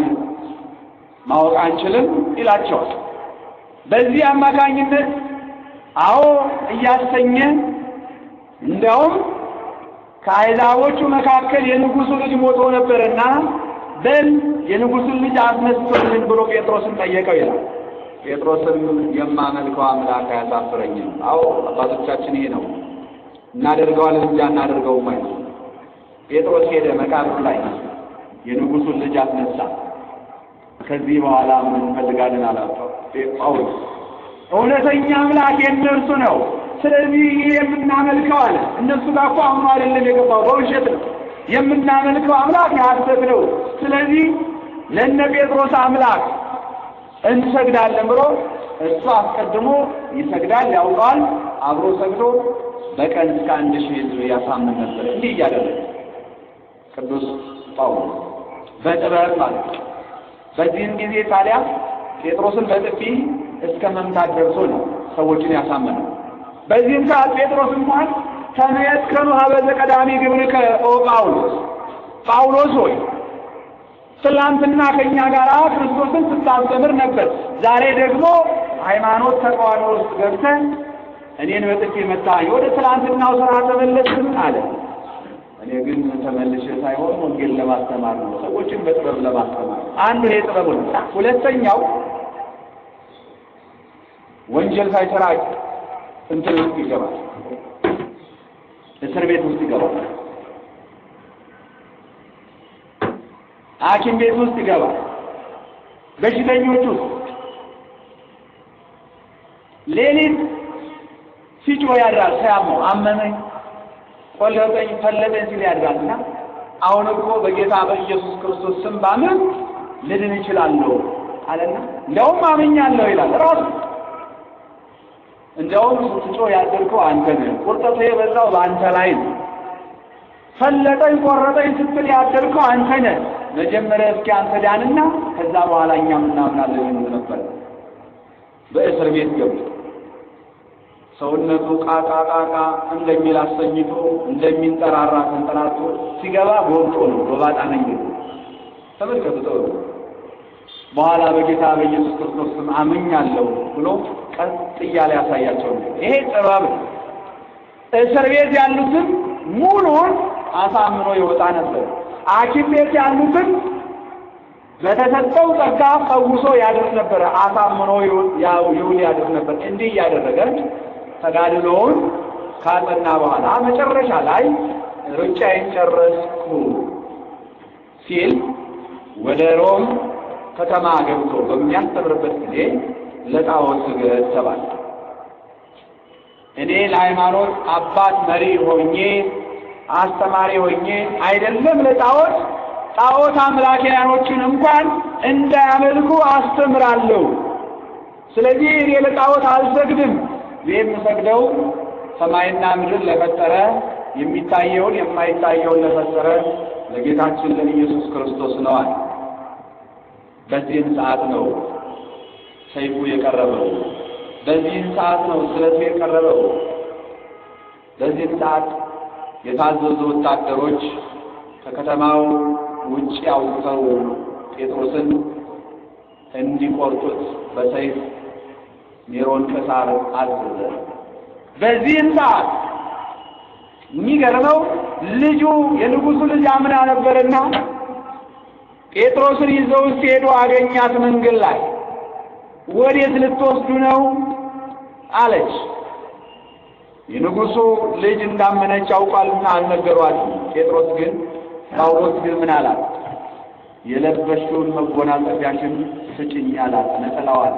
ማወቅ አንችልም ይላቸዋል። በዚህ አማካኝነት አዎ እያሰኘ እንዲያውም ከአሕዛቦቹ መካከል የንጉሱ ልጅ ሞቶ ነበርና በል የንጉሱን ልጅ አስነስቶልን ብሎ ጴጥሮስን ጠየቀው ይላል። ጴጥሮስም የማመልከው አምላክ አያሳፍረኝም። አዎ አባቶቻችን ይሄ ነው እናደርገዋለን እንጂ አናደርገውም አይደል። ጴጥሮስ ሄደ መቃብሩ ላይ የንጉሱን ልጅ አስነሳ። ከዚህ በኋላ ምን እንፈልጋለን አላቸው ጳውሎስ። እውነተኛ አምላክ የእነርሱ ነው፣ ስለዚህ የምናመልከው አለ። እነሱ ጋር እኮ አሁኑ አይደለም የገባው፣ በውሸት ነው የምናመልከው አምላክ የሐሰት ነው። ስለዚህ ለእነ ጴጥሮስ አምላክ እንሰግዳለን ብሎ እሱ አስቀድሞ ይሰግዳል፣ ያውቀዋል። አብሮ ሰግዶ በቀን እስከ 1000 ሕዝብ ያሳምን ነበር። እንዲህ እያደረገ ቅዱስ ጳውሎስ በጥበብ ማለት ነው። በዚህም ጊዜ ታዲያ ጴጥሮስን በጥፊ እስከ መምታት ደርሶ ነው ሰዎችን ያሳመነው። በዚህም ሰዓት ጴጥሮስ እንኳን ተመየጥከኑ ሀበ ዘቀዳሚ ግብርከ ኦ ጳውሎስ፣ ጳውሎስ ሆይ ትላንትና ከኛ ጋር ክርስቶስን ስታስተምር ነበር፣ ዛሬ ደግሞ ሃይማኖት ተቃዋሚ ውስጥ ገብተህ እኔን በጥፊ መታኝ፣ ወደ ትላንትናው ስራ ተመለስን አለ። እኔ ግን ተመልሼ ሳይሆን ወንጌል ለማስተማር ነው፣ ሰዎችን በጥበብ ለማስተማር። አንዱ ይሄ ጥበብ ነው። ሁለተኛው ወንጀል ሳይሰራ እንትን ውስጥ ይገባል፣ እስር ቤት ውስጥ ይገባል፣ ሐኪም ቤት ውስጥ ይገባል፣ በሽተኞች ውስጥ ሌሊት ሲጮህ ያድራል። ሳያመው አመመኝ፣ ቆለጠኝ፣ ፈለጠኝ ሲል ያድራልና አሁን እኮ በጌታ በኢየሱስ ክርስቶስ ስም ባምን ልድን እችላለሁ አለና እንደውም አምኛለሁ ይላል ራሱ። እንደውም ስትጮህ ያደርከው አንተ ነህ፣ ቁርጠቱ የበዛው በአንተ ላይ ነው። ፈለጠኝ ቆረጠኝ ስትል ያደርከው አንተ ነህ። መጀመሪያ እስኪ አንተ ዳንና ከዛ በኋላ እኛም እናምናለን ይሉ ነበር። በእስር ቤት ገብቶ ሰውነቱ ቃቃቃቃ እንደሚል አሰኝቶ እንደሚንጠራራ ተንጠራርቶ ሲገባ ጎብጦ ነው ጎባጣ ነኝ ተመልከቱ። በኋላ በጌታ በኢየሱስ ክርስቶስ ስም አምኛለሁ ብሎ ቀጥ እያለ ያሳያቸው። ይሄ ጥበብ። እስር ቤት ያሉትን ሙሉን አሳምኖ ይወጣ ነበር። ሐኪም ቤት ያሉትን በተሰጠው ጸጋ ፈውሶ ያድር ነበር፣ አሳምኖ ይውል ያድር ነበር። እንዲህ እያደረገ ተጋድሎውን ካጠና በኋላ መጨረሻ ላይ ሩጫዬን ጨረስኩ ሲል ወደ ሮም ከተማ ገብቶ በሚያስተምርበት ጊዜ ለጣዖት ስገድ ተባለ። እኔ ለሃይማኖት አባት መሪ ሆኜ አስተማሪ ሆኜ አይደለም ለጣዖት ጣዖት አምላኪያኖችን እንኳን እንዳያመልኩ አስተምራለሁ። ስለዚህ እኔ ለጣዖት አልሰግድም፣ የምሰግደው ሰማይና ምድር ለፈጠረ የሚታየውን የማይታየውን ለፈጠረ ለጌታችን ለኢየሱስ ክርስቶስ ነው አለ። በዚህም ሰዓት ነው ሰይፉ የቀረበው፣ በዚህም ሰዓት ነው ስለቱ የቀረበው። በዚህም ሰዓት የታዘዙ ወታደሮች ከከተማው ውጭ አውጥተው ጴጥሮስን እንዲቆርጡት በሰይፍ ኔሮን ቄሳር አዘዘ። በዚህም ሰዓት የሚገርመው ልጁ የንጉሱ ልጅ አምና ነበርና ጴጥሮስን ይዘው ሲሄዱ አገኛት መንገድ ላይ። ወዴት ልትወስዱ ነው አለች። የንጉሱ ልጅ እንዳመነች አውቋልና አልነገሯትም። ጴጥሮስ ግን ጳውሎስ ግን ምን አላት? የለበሽውን መጎናጸፊያሽን ስጭኝ አላት። ነጠላዋን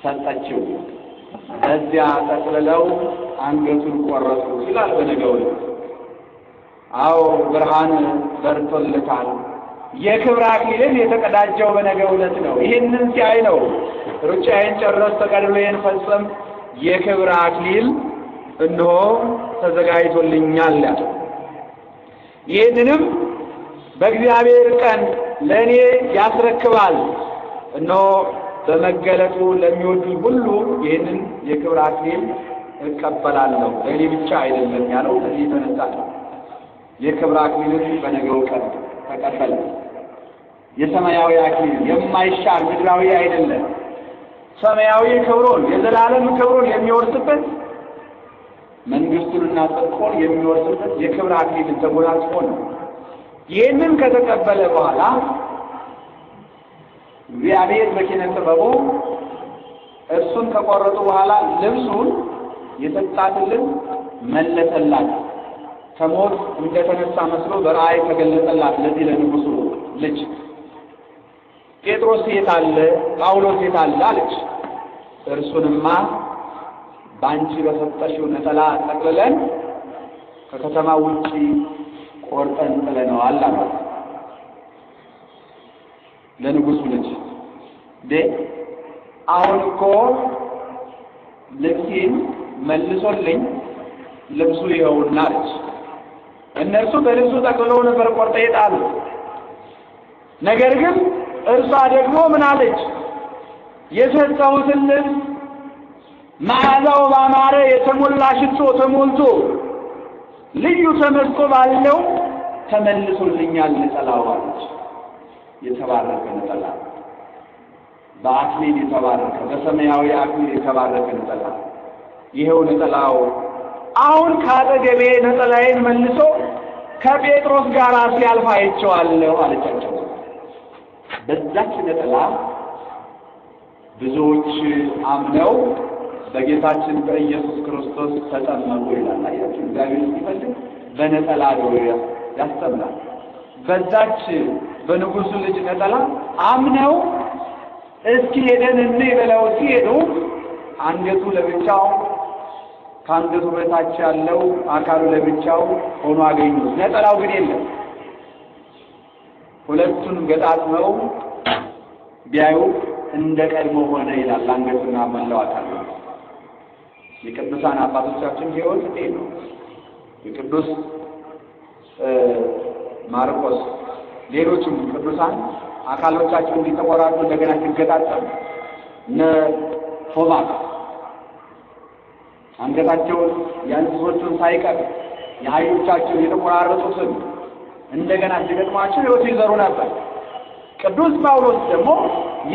ሰጠችው። በዚያ ጠቅልለው አንገቱን ቆረጡ ይላል በነገው። አዎ ብርሃን በርቶለታል፣ የክብር አክሊልን የተቀዳጀው በነገው ዕለት ነው። ይህንን ሲያይ ነው ሩጫዬን ጨረስኩ፣ ተጋድሎዬን ፈጸምኩ፣ የክብር አክሊል እነሆ ተዘጋጅቶልኛል ያለ። ይህንንም በእግዚአብሔር ቀን ለእኔ ያስረክባል። እነሆ በመገለጡ ለሚወዱኝ ሁሉ ይህንን የክብር አክሊል እቀበላለሁ፣ ለእኔ ብቻ አይደለም ያለው ከዚህ የተነሳ ነው። የክብር አክሊልን በነገው ቀን ተቀበለ። የሰማያዊ አክሊል የማይሻር ምድራዊ አይደለም፣ ሰማያዊ ክብሩን የዘላለም ክብሩን የሚወርስበት መንግስቱንና ጽድቁን የሚወርስበት የክብር አክሊልን ተጎናጽፎ ነው። ይህንን ከተቀበለ በኋላ እግዚአብሔር በኪነ ጥበቡ እርሱን ከቆረጡ በኋላ ልብሱን የሰጣትን መለሰላት። ከሞት እንደተነሳ መስሎ በራእይ ተገለጸላት። ለዚህ ለንጉሱ ልጅ ጴጥሮስ የት አለ? ጳውሎስ የት አለ አለች። እርሱንማ ባንቺ በሰጠሽው ነጠላ ጠቅልለን ከከተማ ውጪ ቆርጠን ጥለነዋል አላት። ለንጉሱ ልጅ አሁን እኮ ልብሴን መልሶልኝ ልብሱ ይኸውና አለች። እነርሱ በልብሱ ጠቅልለው ነበር ቆርጠው የጣሉ። ነገር ግን እርሷ ደግሞ ምን አለች? የሰጠሁትን ልብስ መዓዛው ባማረ የተሞላ ሽቶ ተሞልቶ ልዩ ተመስጦ ባለው ተመልሶልኛል ነጠላው አለች። የተባረከ ነጠላ፣ በአክሊል የተባረከ በሰማያዊ አክሊል የተባረከ ነጠላ። ይሄው ነጠላው አሁን ካጠገቤ ነጠላዬን መልሶ ከጴጥሮስ ጋር ሲያልፍ አይቼዋለሁ አለቻቸው። በዛች ነጠላ ብዙዎች አምነው በጌታችን በኢየሱስ ክርስቶስ ተጠመቁ ይላል። አያችሁ፣ እግዚአብሔር ሲፈልግ በነጠላ ነው ያስተምራል። በዛች በንጉሱ ልጅ ነጠላ አምነው እስኪ ሄደን እንይ ብለው ሲሄዱ አንገቱ ለብቻው ከአንገቱ በታች ያለው አካሉ ለብቻው ሆኖ አገኙት። ነጠላው ግን የለም። ሁለቱን ገጣጥመው ቢያዩ እንደ ቀድሞ ሆነ ይላል። አንገቱና መላው አካሉ የቅዱሳን አባቶቻችን ሕይወት እንዴት ነው? የቅዱስ ማርቆስ ሌሎችም ቅዱሳን አካሎቻቸው እንዲተቆራጡ እንደገና ሲገጣጠሙ እነ ቶማስ አንገታቸውን የእንስሶቹን ሳይቀር የአህዮቻቸውን የተቆራረጡትን እንደገና ሲገጥሟቸው ሕይወት ይዘሩ ነበር። ቅዱስ ጳውሎስ ደግሞ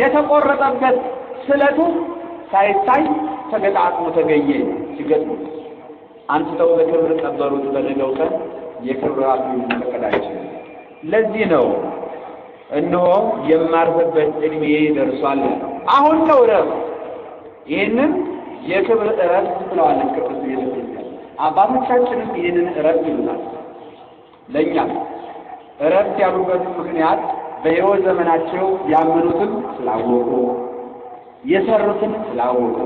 የተቆረጠበት ስለቱ ሳይታይ ተገጣጥሞ ተገኘ። ሲገጥሙ አንስተው በክብር ቀበሩት። በነገው ቀን የክብር አክሊል ተቀዳጀ። ለዚህ ነው እነሆ የማርፍበት ዕድሜ ደርሷል። አሁን ነው እረፍት። ይህንን የክብር እረፍት ብለዋለች ቅዱስ ቤተክርስቲያን። አባቶቻችንም ይህንን እረፍት ይሉታል። ለእኛ እረፍት ያሉበት ምክንያት በሕይወት ዘመናቸው ያመኑትን ስላወቁ፣ የሰሩትን ስላወቁ፣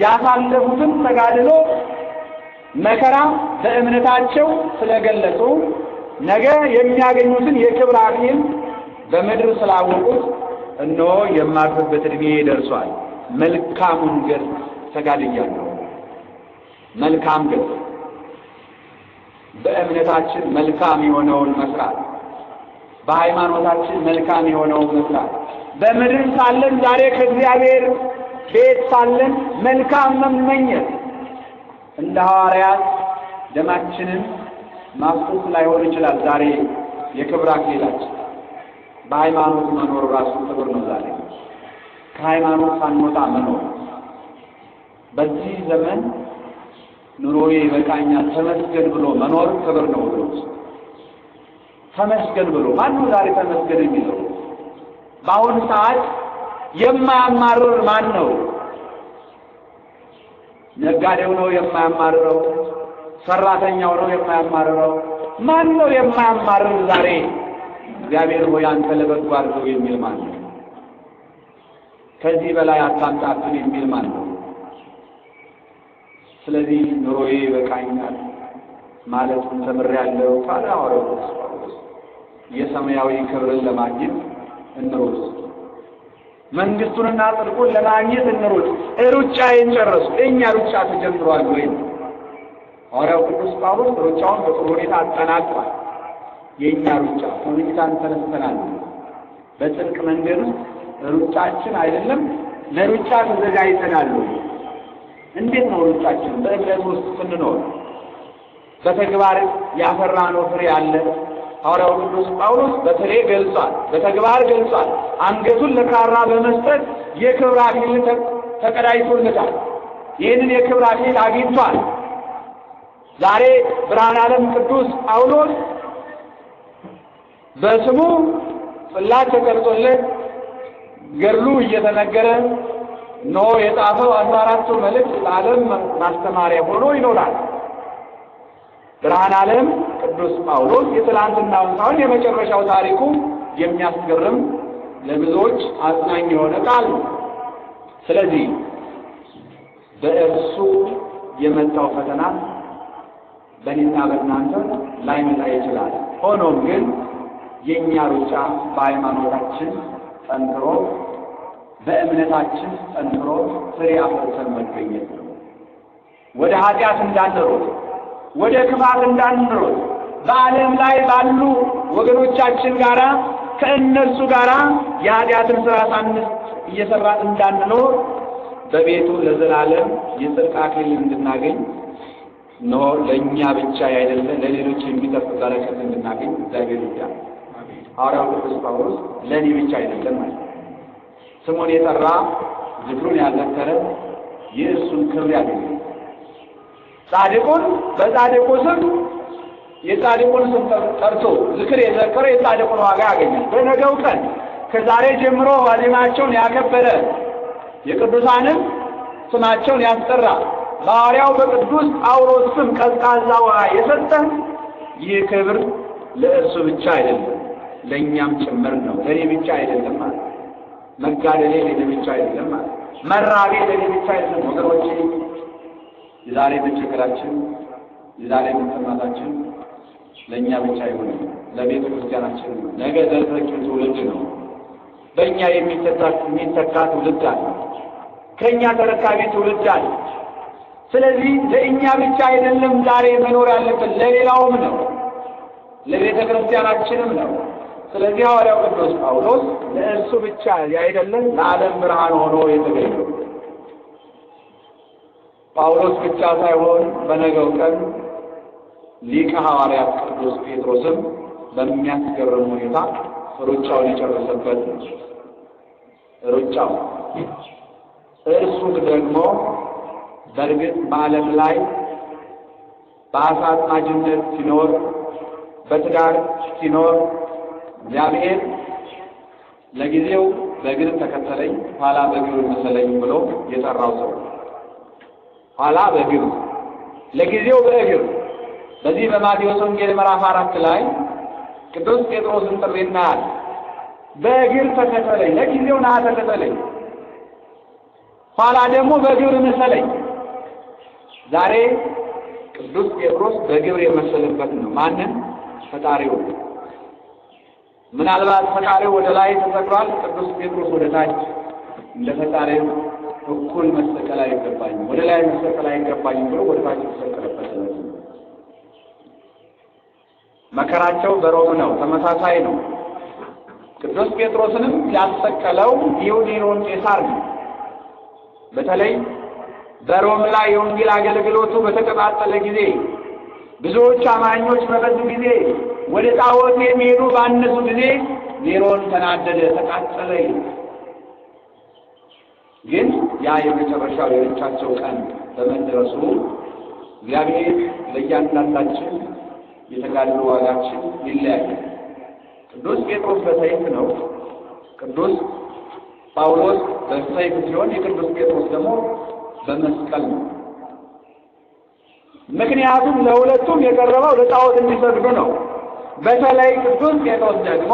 ያሳለፉትን ተጋድሎ መከራ በእምነታቸው ስለገለጹ፣ ነገ የሚያገኙትን የክብር አክሊል በምድር ስላወቁት እነሆ የማርፍበት ዕድሜ ደርሷል። መልካሙን ገድል ተጋድያለሁ። መልካም ገድል በእምነታችን መልካም የሆነውን መስራት፣ በሃይማኖታችን መልካም የሆነውን መስራት፣ በምድር ሳለን ዛሬ ከእግዚአብሔር ቤት ሳለን መልካም መመኘት፣ እንደ ሐዋርያት ደማችንን ማፍሰስ ላይሆን ይችላል። ዛሬ የክብር አክሊላችን በሃይማኖት መኖር ራሱ ክብር ነው። ዛሬ ከሃይማኖት ሳንወጣ መኖር በዚህ ዘመን ኑሮዬ ይበቃኛል ተመስገን ብሎ መኖር ክብር ነው ብሎ ተመስገን ብሎ ማነው ዛሬ ተመስገን የሚለው? በአሁኑ ሰዓት የማያማርር ማን ነው? ነጋዴው ነው የማያማርረው? ሰራተኛው ነው የማያማርረው? ማን ነው የማያማርር ዛሬ? እግዚአብሔር ሆይ አንተ ለበጎ አድርገው የሚል ማን ነው? ከዚህ በላይ አታምጣብን የሚል ማን ነው? ስለዚህ ኑሮዬ ይበቃኛል ማለት ተምሬያለሁ ካለ ሐዋርያው ቅዱስ ጳውሎስ የሰማያዊ ክብርን ለማግኘት እንሩጥ። መንግስቱንና ጽድቁን ለማግኘት እንሩጥ። ሩጫዬን ጨረሱ። እኛ ሩጫ ተጀምሯል ወይ? ሐዋርያው ቅዱስ ጳውሎስ ሩጫውን በጥሩ ሁኔታ አጠናቋል። የእኛ ሩጫ ከሁኔታን ተነስተናል። በጽድቅ መንገድ ውስጥ ሩጫችን አይደለም ለሩጫ ተዘጋጅተናል። እንዴት ነው ሩጫችን? በእምነት ውስጥ ስንኖር በተግባር ያፈራነው ፍሬ አለ። ሐዋርያው ቅዱስ ጳውሎስ በተለይ ገልጿል፣ በተግባር ገልጿል። አንገቱን ለካራ በመስጠት የክብር አክሊል ተቀዳጅቶለታል። ይህንን የክብር አክሊል አግኝቷል። ዛሬ ብርሃነ ዓለም ቅዱስ ጳውሎስ በስሙ ጽላት ተቀርጾለት ገድሉ እየተነገረ ነው የጻፈው 14ቱ መልእክት ለዓለም ማስተማሪያ ሆኖ ይኖራል። ብርሃነ ዓለም ቅዱስ ጳውሎስ የትላንትናውን ሳይሆን የመጨረሻው ታሪኩ የሚያስገርም ለብዙዎች አጽናኝ የሆነ ቃል ነው። ስለዚህ በእርሱ የመጣው ፈተና በእኔና በእናንተ ላይመጣ ይችላል። ሆኖም ግን የእኛ ሩጫ በሃይማኖታችን ጠንክሮ በእምነታችን ጠንክሮ ፍሬ አፍርተን መገኘት ነው። ወደ ኃጢአት እንዳንሮጥ፣ ወደ ክፋት እንዳንሮጥ፣ በዓለም ላይ ባሉ ወገኖቻችን ጋራ ከእነርሱ ጋራ የኃጢአትን ሥራ ሳንስ እየሰራን እንዳንኖር በቤቱ ለዘላለም የጽድቅ አክሊል እንድናገኝ ነው። ለእኛ ብቻ አይደለም ለሌሎች የሚተርፍ በረከት እንድናገኝ እግዚአብሔር ይርዳን። ሐዋርያው ቅዱስ ጳውሎስ ለእኔ ብቻ አይደለም ማለት ስሙን የጠራ ዝክሩን ያዘከረ የእርሱን ክብር ያገኛል። ጻድቁን በጻድቁ ስም የጻድቁን ስም ጠርቶ ዝክር የዘከረ የጻድቁን ዋጋ ያገኛል። በነገው ቀን ከዛሬ ጀምሮ ዋዜማቸውን ያከበረ የቅዱሳንን ስማቸውን ያስጠራ በሐዋርያው በቅዱስ ጳውሎስ ስም ቀዝቃዛ ውሃ የሰጠ ይህ ክብር ለእርሱ ብቻ አይደለም ለእኛም ጭምር ነው። ለእኔ ብቻ አይደለም ማለት መጋደሌ ለእኔ ብቻ አይደለም ማለት መራቤ ለእኔ ብቻ አይደለም። ወገኖቼ የዛሬ መቸገራችን የዛሬ መጠማታችን ለእኛ ብቻ አይሆንም፣ ለቤተ ክርስቲያናችን ነው። ነገ ተተኪው ትውልድ ነው። በእኛ የሚተካ ትውልድ አለ። ከእኛ ተረካቢ ትውልድ አለ። ስለዚህ ለእኛ ብቻ አይደለም ዛሬ መኖር ያለብን ለሌላውም ነው፣ ለቤተ ክርስቲያናችንም ነው። ስለዚህ ሐዋርያው ቅዱስ ጳውሎስ ለእርሱ ብቻ አይደለም ለዓለም ብርሃን ሆኖ የተገኘው ጳውሎስ ብቻ ሳይሆን በነገው ቀን ሊቀ ሐዋርያት ቅዱስ ጴጥሮስም በሚያስገርም ሁኔታ ሩጫውን የጨረሰበት ሩጫው እርሱ ደግሞ በእርግጥ በዓለም ላይ በአሳ አጥማጅነት ሲኖር በትዳር ሲኖር እግዚአብሔር ለጊዜው በእግር ተከተለኝ ኋላ በእግር መሰለኝ ብሎ የጠራው ሰው ኋላ በእግር ለጊዜው በእግር በዚህ በማቴዎስ ወንጌል ምዕራፍ 4 ላይ ቅዱስ ጴጥሮስን ጥሪ እናያለን። በእግር ተከተለኝ፣ ለጊዜው ና ተከተለኝ፣ ኋላ ደግሞ በግብር መሰለኝ። ዛሬ ቅዱስ ጴጥሮስ በግብር የመሰለበት ነው። ማንን? ፈጣሪው። ምናልባት ፈጣሪው ወደ ላይ ተሰቅሏል፣ ቅዱስ ጴጥሮስ ወደ ታች። እንደ ፈጣሪው እኩል መሰቀል አይገባኝም፣ ወደ ላይ መሰቀል አይገባኝም ብሎ ወደ ታች ተሰቀለበት። መከራቸው በሮም ነው፣ ተመሳሳይ ነው። ቅዱስ ጴጥሮስንም ያሰቀለው ኔሮን ቄሳር ነው። በተለይ በሮም ላይ የወንጌል አገልግሎቱ በተቀጣጠለ ጊዜ ብዙዎች አማኞች በበዙ ጊዜ ወደ ጣዖት የሚሄዱ ባነሱ ጊዜ ኔሮን ተናደደ፣ ተቃጠለ። ግን ያ የመጨረሻው የርቻቸው ቀን በመድረሱ እግዚአብሔር ለእያንዳንዳችን የተጋድሎ ዋጋችን ይለያያል። ቅዱስ ጴጥሮስ በሰይፍ ነው፣ ቅዱስ ጳውሎስ በሰይፍ ሲሆን የቅዱስ ጴጥሮስ ደግሞ በመስቀል ነው። ምክንያቱም ለሁለቱም የቀረበው ለጣዖት እንዲሰግዱ ነው። በተለይ ቅዱስ ጴጥሮስ ደግሞ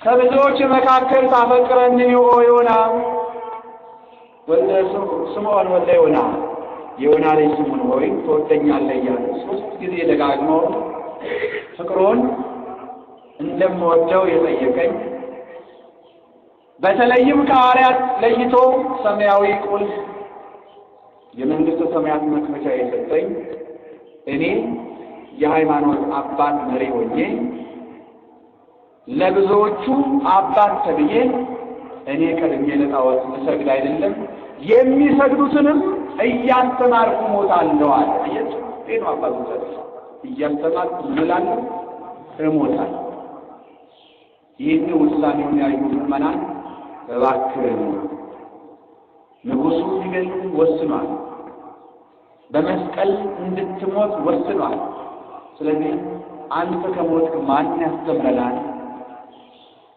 ከብዙዎች መካከል ታፈቅረኒ ዮና ወልደ ስምዖን ወልደ ዮና የዮና ልጅ ስምዖን ሆይ ትወደኛለህ እያለ 3 ጊዜ ደጋግሞ ፍቅሩን እንደምወደው የጠየቀኝ በተለይም ከሐዋርያት ለይቶ ሰማያዊ ቁልፍ የመንግሥተ ሰማያት መክፈቻ የሰጠኝ እኔ የሃይማኖት አባት መሪ ሆኜ ለብዙዎቹ አባት ተብዬ እኔ ቀድሜ ለጣዖት ልሰግድ አይደለም የሚሰግዱትንም እያስተማርኩ እሞታለሁ አለ። ይሄ ነው አባቶቻችን እያስተማርኩ እምላለሁ እሞታለሁ። ይህን ውሳኔውን ያዩ ምዕመናን እባክህ ንጉሡ ሊገል ወስኗል፣ በመስቀል እንድትሞት ወስኗል። ስለዚህ አንተ ከሞትክ ማን ያስተምረናል?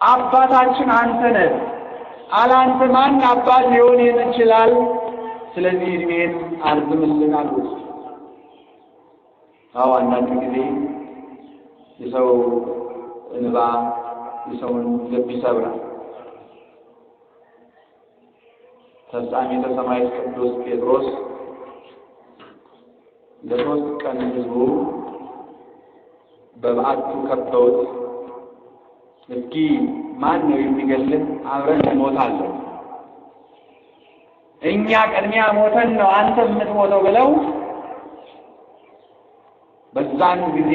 አባታችን አንተ ነህ፣ አላንተ ማን አባት ሊሆን ይችላል? ስለዚህ እድሜን አርዝምልን አሉት። አዎ አንዳንድ ጊዜ የሰው እንባ የሰውን ልብ ይሰብራል። ተስፋሚተ ሰማዕት ቅዱስ ጴጥሮስ ለ3 ቀን ሕዝቡ በበዓቱ ከበውት እስኪ ማን ነው የሚገልህ? አብረን እንሞታለን፣ እኛ ቀድሚያ ሞተን ነው አንተ የምትሞተው ብለው በዛን ጊዜ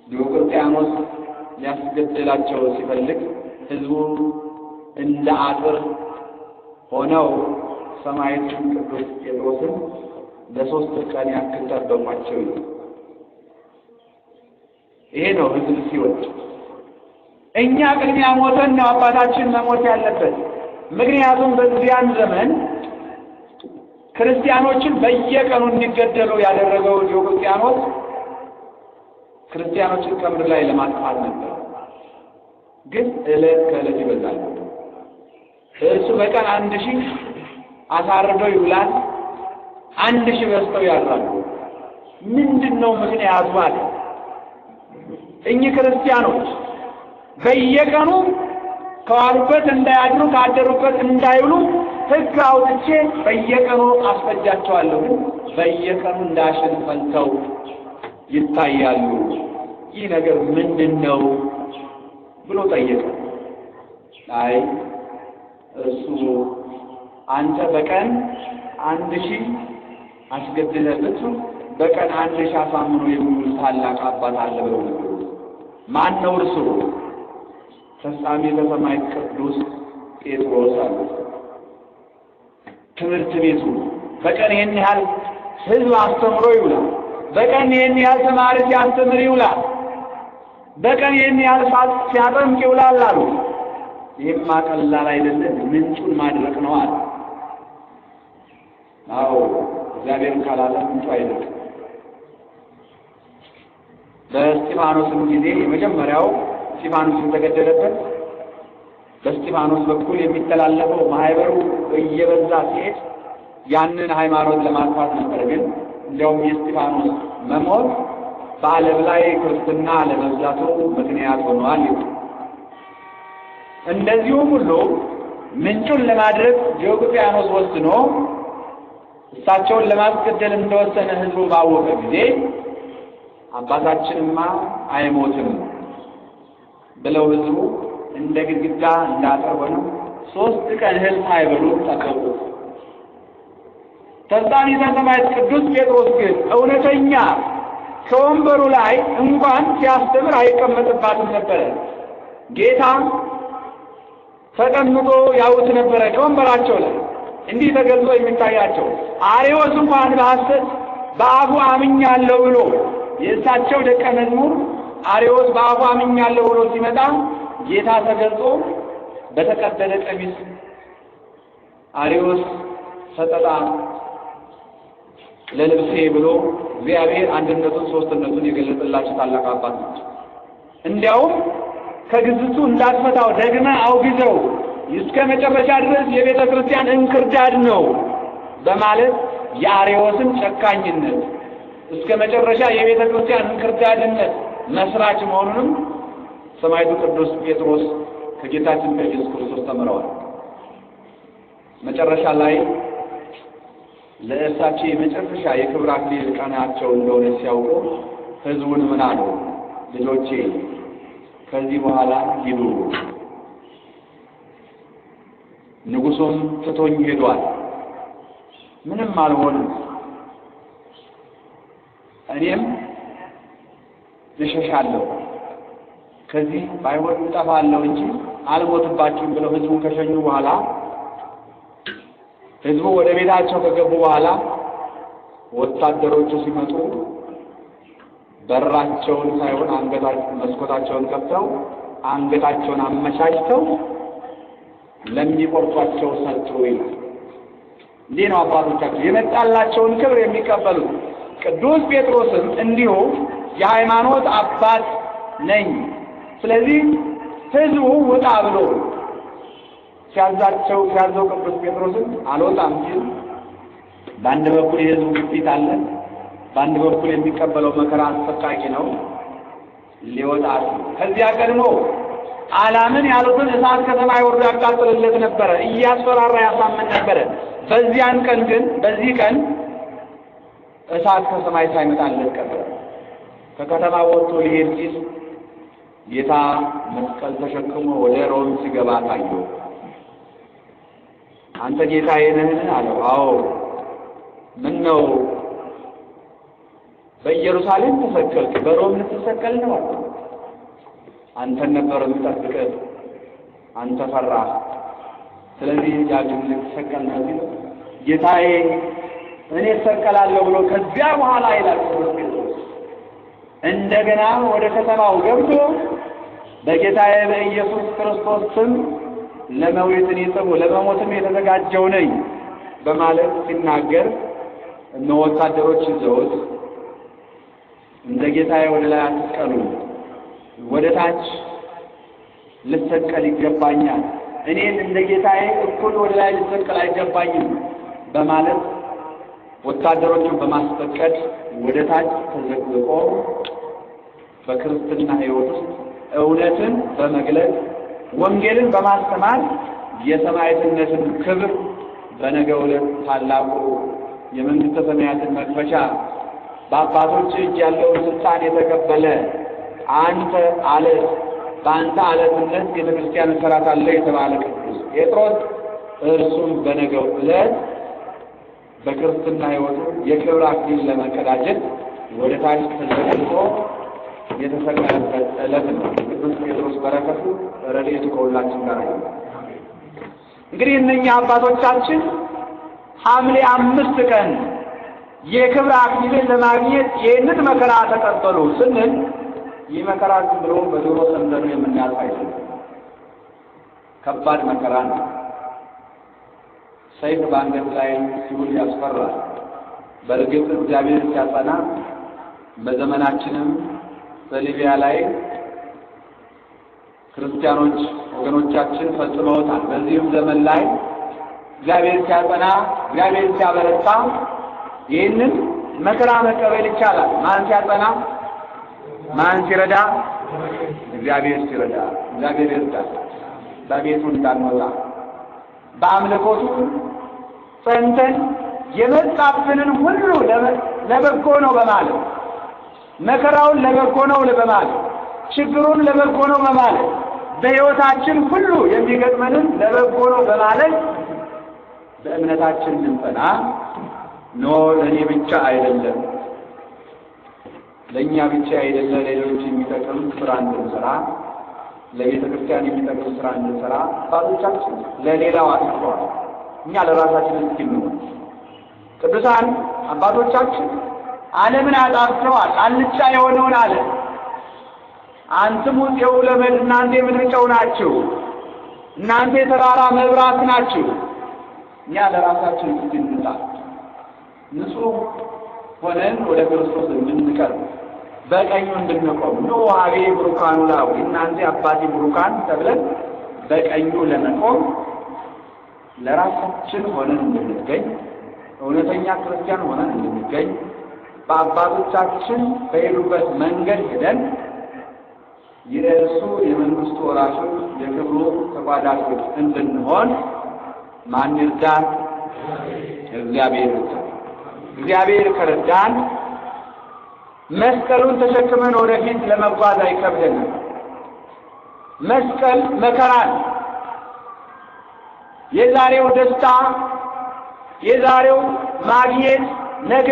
ዲዮቅልጥያኖስ ሊያስገድላቸው ሲፈልግ ሕዝቡ እንደ አጥር ሆነው ሰማዕቱን ቅዱስ ጴጥሮስን ለ3 ቀን ያክል ጠበቋቸው። ይሄ ነው ሕዝብ ሲወድ። እኛ ቅድሚያ ሞተን ነው አባታችን መሞት ያለበት። ምክንያቱም በዚያን ዘመን ክርስቲያኖችን በየቀኑ እንዲገደሉ ያደረገው ዲዮቅልጥያኖስ ክርስቲያኖችን ከምድር ላይ ለማጥፋት ነበር። ግን ዕለት ከዕለት ይበዛል። እርሱ በቀን 1000 አሳርደው ይውላል፣ 1000 በዝተው ያድራሉ። ምንድነው ምክንያቱ አለ። እኚህ ክርስቲያኖች በየቀኑ ከዋሉበት እንዳያድሩ ካደሩበት እንዳይውሉ ሕግ አውጥቼ በየቀኑ አስፈጃቸዋለሁ፣ በየቀኑ እንዳሸን ፈልተው ይታያሉ። ይህ ነገር ምንድነው ብሎ ጠየቀ። አይ እሱ አንተ በቀን 1000 አስገድለህ ብትሉ በቀን 1000 አሳምኖ የሚውል ታላቅ አባት አለ ብለው ነበር። ማን ነው እርሱ? ተስፋሚተ ሰማዕት ቅዱስ ጴጥሮስ አለ። ትምህርት ቤቱ በቀን ይህን ያህል ሕዝብ አስተምሮ ይውላል፣ በቀን ይህን ያህል ተማሪ ሲያስተምር ይውላል፣ በቀን ይህን ያህል ሲያጠምቅ ይውላል አሉ። ይህማ ቀላል አይደለም፣ ምንጩን ማድረቅ ነው አለ። አዎ እግዚአብሔርን ካላለ ምንጩ አይደለም። በእስጢፋኖስም ጊዜ የመጀመሪያው እስጢፋኖስ የተገደለበት በእስጢፋኖስ በኩል የሚተላለፈው ማህበሩ እየበዛ ሲሄድ ያንን ሃይማኖት ለማጥፋት ነበር። ግን እንዲያውም የእስጢፋኖስ መሞት በዓለም ላይ ክርስትና ለመብዛቱ ምክንያት ሆኗል። እንደዚሁም ሁሉ ምንጩን ለማድረግ ዲዮቅልጥያኖስ ወስኖ እሳቸውን ለማስገደል እንደወሰነ ሕዝቡ ባወቀ ጊዜ አባታችንማ አይሞትም ብለው ሕዝቡ እንደ ግድግዳ እንዳጠር ሆነው 3 ቀን እህል ሳይበሉ ጠበቁ። ተስፋሚተ ሰማዕት ቅዱስ ጴጥሮስ ግን እውነተኛ ከወንበሩ ላይ እንኳን ሲያስተምር አይቀመጥባትም ነበረ። ጌታ ተቀምጦ ያዩት ነበረ ከወንበራቸው ላይ እንዲህ ተገልጾ የሚታያቸው። አርዮስ እንኳን በሐሰት በአፉ አምኛለሁ ብሎ የእሳቸው ደቀ መዝሙር አርዮስ በአፉ አምኛለሁ ብሎ ሲመጣ ጌታ ተገልጾ በተቀደደ ቀሚስ አርዮስ ሰጠጣ ለልብሴ ብሎ እግዚአብሔር አንድነቱን ሦስትነቱን የገለጸላቸው ታላቅ አባት ናቸው። እንዲያውም ከግዝቱ እንዳትፈታው ደግመ አውግዘው እስከ መጨረሻ ድረስ የቤተ ክርስቲያን እንክርዳድ ነው በማለት የአርዮስን ጨካኝነት እስከ መጨረሻ የቤተ ክርስቲያን እንክርዳድነት መስራች መሆኑንም ሰማዕቱ ቅዱስ ጴጥሮስ ከጌታችን ከኢየሱስ ክርስቶስ ተምረዋል። መጨረሻ ላይ ለእርሳቸው የመጨረሻ የክብር አክሊል ቀናቸው እንደሆነ ሲያውቁ ሕዝቡን ምን አሉ? ልጆቼ ከዚህ በኋላ ሂዱ፣ ንጉሡም ትቶኝ ሄዷል፣ ምንም አልሆንም፣ እኔም እሸሻለሁ፣ ከዚህ ባይሆን እጠፋለሁ እንጂ አልሞትባችሁም ብለው ሕዝቡን ከሸኙ በኋላ ሕዝቡ ወደ ቤታቸው ከገቡ በኋላ ወታደሮቹ ሲመጡ በራቸውን ሳይሆን መስኮታቸውን ከፍተው አንገታቸውን አመቻችተው ለሚቆርጧቸው ሰጡ ይላል። እንዲህ ነው አባቶቻችን የመጣላቸውን ክብር የሚቀበሉት። ቅዱስ ጴጥሮስም እንዲሁ የሃይማኖት አባት ነኝ፣ ስለዚህ ሕዝቡ ውጣ ብሎ ሲያዘው ቅዱስ ጴጥሮስም አልወጣም ሲል በአንድ በኩል የሕዝቡ ግፊት አለ፣ በአንድ በኩል የሚቀበለው መከራ አሰቃቂ ነው። ሊወጣ ከዚያ ቀድሞ አላምን ያሉትን እሳት ከሰማይ ወርዶ ያቃጥልለት ነበረ፣ እያስፈራራ ያሳምን ነበረ። በዚህ ቀን እሳት ከሰማይ ሳይመጣለት ቀረ። ከከተማ ወጥቶ ሊሄድ ሲል ጌታ መስቀል ተሸክሞ ወደ ሮም ሲገባ ታየው። አንተ ጌታዬ ነህን አለው። አዎ። ምን ነው በኢየሩሳሌም ተሰቀልክ፣ በሮም ልትሰቀል ነው? አንተን ነበር የምጠብቅህ፣ አንተ ፈራህ፣ ስለዚህ ያንን ልትሰቀል ነው ሲል ጌታዬ እኔ እሰቀላለሁ ብሎ ከዚያ በኋላ ይላል እንደገና ወደ ከተማው ገብቶ በጌታዬ በኢየሱስ ክርስቶስ ስም ለመሞትም የተዘጋጀው ነኝ በማለት ሲናገር እነ ወታደሮች ይዘውት እንደ ጌታዬ ወደ ላይ አትስቀሉ፣ ወደ ታች ልሰቀል ይገባኛል፣ እኔን እንደ ጌታዬ እኩል ወደ ላይ ልሰቀል አይገባኝም በማለት ወታደሮቹን በማስፈቀድ ወደ ታች ተዘቅዝቆ በክርስትና ሕይወት ውስጥ እውነትን በመግለጽ ወንጌልን በማስተማር የሰማዕትነትን ክብር በነገው ዕለት ታላቁ የመንግሥተ ሰማያትን መክፈቻ በአባቶች እጅ ያለውን ስልጣን የተቀበለ አንተ አለት በአንተ አለትነት ቤተ ክርስቲያን እሰራታለሁ የተባለ ቅዱስ ጴጥሮስ እርሱም በነገው ዕለት በክርስትና ሕይወቱ የክብር አክሊል ለመቀዳጀት ወደ ታች ተዘቅዝቆ የተሰቀለበት ዕለት ነው። ቅዱስ ጴጥሮስ በረከቱ ረድኤቱ ከሁላችን ጋር ይሁን። እንግዲህ እነኛ አባቶቻችን ሐምሌ 5 ቀን የክብር አክሊልን ለማግኘት ይህንን መከራ ተቀበሉ ስንል ይህ መከራ ዝም ብሎ በጆሮ ሰምተን የምናልፍ አይደለም። ከባድ መከራ ነው። ሰይፍ በአንገት ላይ ሲውል ያስፈራል። በእርግጥ እግዚአብሔር ሲያጸና በዘመናችንም በሊቢያ ላይ ክርስቲያኖች ወገኖቻችን ፈጽመውታል። በዚህም ዘመን ላይ እግዚአብሔር ሲያጸና፣ እግዚአብሔር ሲያበረታ ይህንን መከራ መቀበል ይቻላል። ማን ሲያጸና? ማን ሲረዳ? እግዚአብሔር ሲረዳ። እግዚአብሔር ይርዳል። በቤቱ እንዳንወጣ በአምልኮቱ ጸንተን የመጣብንን ሁሉ ለበጎ ነው በማለት መከራውን ለበጎ ነው በማለት ችግሩን ለበጎ ነው በማለት በሕይወታችን ሁሉ የሚገጥመንን ለበጎ ነው በማለት በእምነታችን እንጸና። ለእኔ ብቻ አይደለም፣ ለእኛ ብቻ አይደለም፣ ለሌሎች የሚጠቅም ስራ እንድንሰራ፣ ለቤተ ክርስቲያን የሚጠቅም ስራ እንድንሰራ አባቶቻችን ለሌላው አጥተዋል። እኛ ለራሳችን እስኪ እንሆን። ቅዱሳን አባቶቻችን ዓለምን አጣፍተዋል። አልጫ የሆነውን ዓለም አንትሙ ፄው ለምድር፣ እናንተ የምድር ጨው ናችሁ፣ እናንተ የተራራ መብራት ናችሁ። እኛ ለራሳችን እስኪ እንምጣ። ንጹሕ ሆነን ወደ ክርስቶስ እንድንቀርብ በቀኙ እንድንቆም ነው። ሀቤ ብሩካኑ ላው እናንተ አባቴ ብሩካን ተብለን በቀኙ ለመቆም ለራሳችን ሆነን እንድንገኝ፣ እውነተኛ ክርስቲያን ሆነን እንድንገኝ፣ በአባቶቻችን በሄዱበት መንገድ ሄደን የእርሱ የመንግስቱ ወራሾች የክብሩ ተቋዳሾች እንድንሆን ማን ይርዳን? እግዚአብሔር ይርዳን። እግዚአብሔር ከረዳን መስቀሉን ተሸክመን ወደፊት ለመጓዝ አይከብደንም። መስቀል መከራን የዛሬው ደስታ የዛሬው ማግኘት ነገ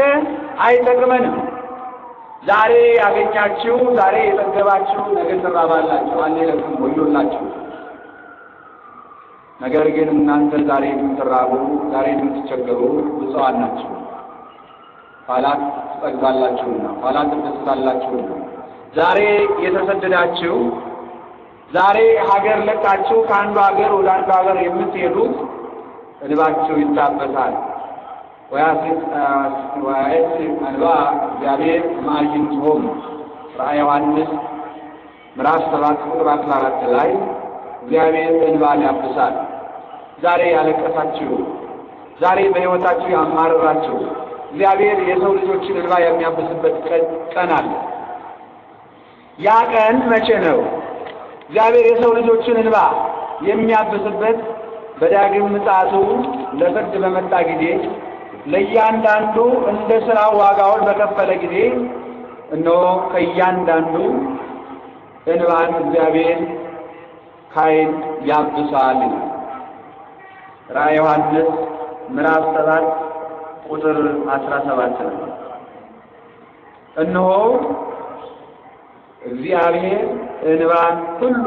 አይጠቅመንም። ዛሬ ያገኛችሁ ዛሬ የጠገባችሁ ነገ ትራባላችሁ፣ አልለኩም ወዮላችሁ። ነገር ግን እናንተ ዛሬ የምትራቡ ዛሬ የምትቸገሩ ብፁዓን ናችሁ። ኋላ ትጠግባላችሁና ኋላ ትደሰታላችሁና። ዛሬ የተሰደዳችሁ ዛሬ ሀገር ለቃችሁ ከአንዱ ሀገር ወደ አንዱ ሀገር የምትሄዱት እንባችሁ ይታበሳል። ወያሲት እንባ እግዚአብሔር ማዕይንትሆሙ ራዕየ ዮሐንስ ምዕራፍ 7 ቁጥር 14 ላይ እግዚአብሔር እንባን ያብሳል። ዛሬ ያለቀሳችሁ ዛሬ በሕይወታችሁ ያማረራችሁ እግዚአብሔር የሰው ልጆችን እንባ የሚያብስበት ቀን አለ። ያ ቀን መቼ ነው? እግዚአብሔር የሰው ልጆችን እንባ የሚያብስበት በዳግም ምጽአቱ ለፍርድ በመጣ ጊዜ ለእያንዳንዱ እንደ ሥራው ዋጋውን በከፈለ ጊዜ እነሆ ከእያንዳንዱ እንባን እግዚአብሔር ከዓይን ያብሳል። ራዕየ ዮሐንስ ምዕራፍ 7 ቁጥር 17 ነው። እነሆ እግዚአብሔር እንባን ሁሉ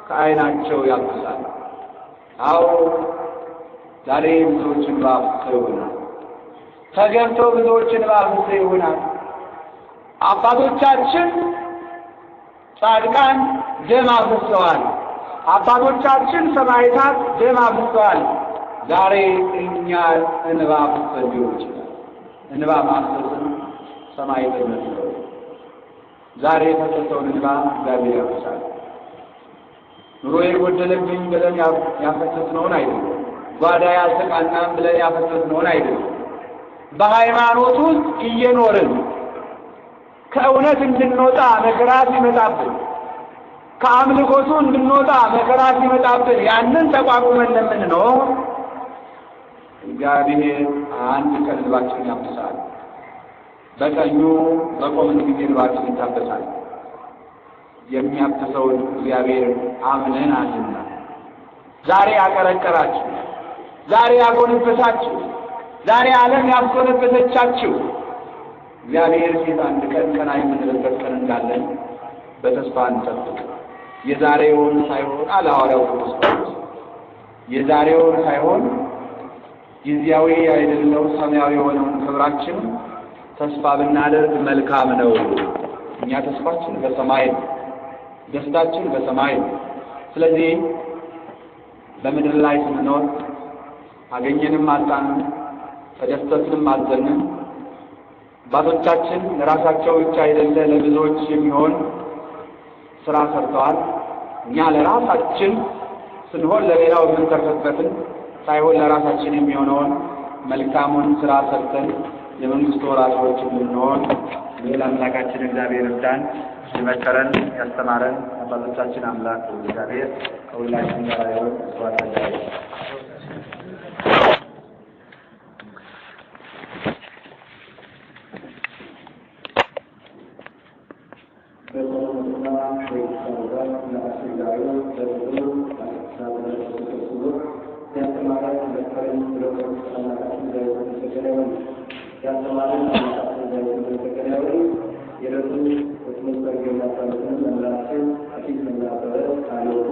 ከዓይናቸው ያብሳል። አዎ ዛሬ ብዙዎች እንባ አፍስሰው ይሆናል። ተገብተው ብዙዎች እንባ አፍስሰው ይሆናል። አባቶቻችን ጻድቃን ደም አፍስሰዋል። አባቶቻችን ሰማዕታት ደም አፍስሰዋል። ዛሬ እኛ እንባ አፍስሰን ሊሆን ይችላል። እንባ ማፍሰስን ሰማዕትነት ነው። ዛሬ የፈሰሰውን እንባ እግዚአብሔር ያብሳል። ኑሮ የጎደለብኝ ብለን ያፈሰስነውን አይደለም። ጓዳ ያልተቃናም ብለን ያፈሰስነውን አይደለም። በሃይማኖት ውስጥ እየኖርን ከእውነት እንድንወጣ መከራ ሲመጣብን፣ ከአምልኮቱ እንድንወጣ መከራ ሲመጣብን ያንን ተቋቁመን ለምንኖር እግዚአብሔር አንድ ቀን እንባችንን ያብሳል። በቀኙ በቆምን ጊዜ እንባችን ይታበሳል። የሚያብሰውን እግዚአብሔር አምነናልና። ዛሬ ያቀረቀራችሁ፣ ዛሬ ያጎነበሳችሁ፣ ዛሬ ዓለም ያጎነበሰቻችሁ እግዚአብሔር ፊት አንድ ቀን ቀና የምንልበት ቀን እንዳለን በተስፋ እንጠብቅ። የዛሬውን ሳይሆን አለ ሐዋርያው ቅዱስ ጳውሎስ፣ የዛሬውን ሳይሆን ጊዜያዊ አይደለው ሰማያዊ የሆነውን ክብራችን ተስፋ ብናደርግ መልካም ነው። እኛ ተስፋችን በሰማይ ነው፣ ደስታችን በሰማይ ነው። ስለዚህ በምድር ላይ ስንኖር አገኘንም አጣንም፣ ተደሰትንም አዘንም አባቶቻችን ለራሳቸው ብቻ አይደለ ለብዙዎች የሚሆን ስራ ሰርተዋል። እኛ ለራሳችን ስንሆን ለሌላው የምንተርፍበትን ሳይሆን ለራሳችን የሚሆነውን መልካሙን ስራ ሰርተን የመንግስቱ ወራሾች እንድንሆን ሌላ አምላካችን እግዚአብሔር እርዳን። የመከረን ያስተማረን አባቶቻችን አምላክ እግዚአብሔር ከሁላችን ጋር ይሁን። ተባረከ። የረሱ ወስመ ጸጋና ሰላም ለምላችሁ አዲስ መናፈረ አለቁ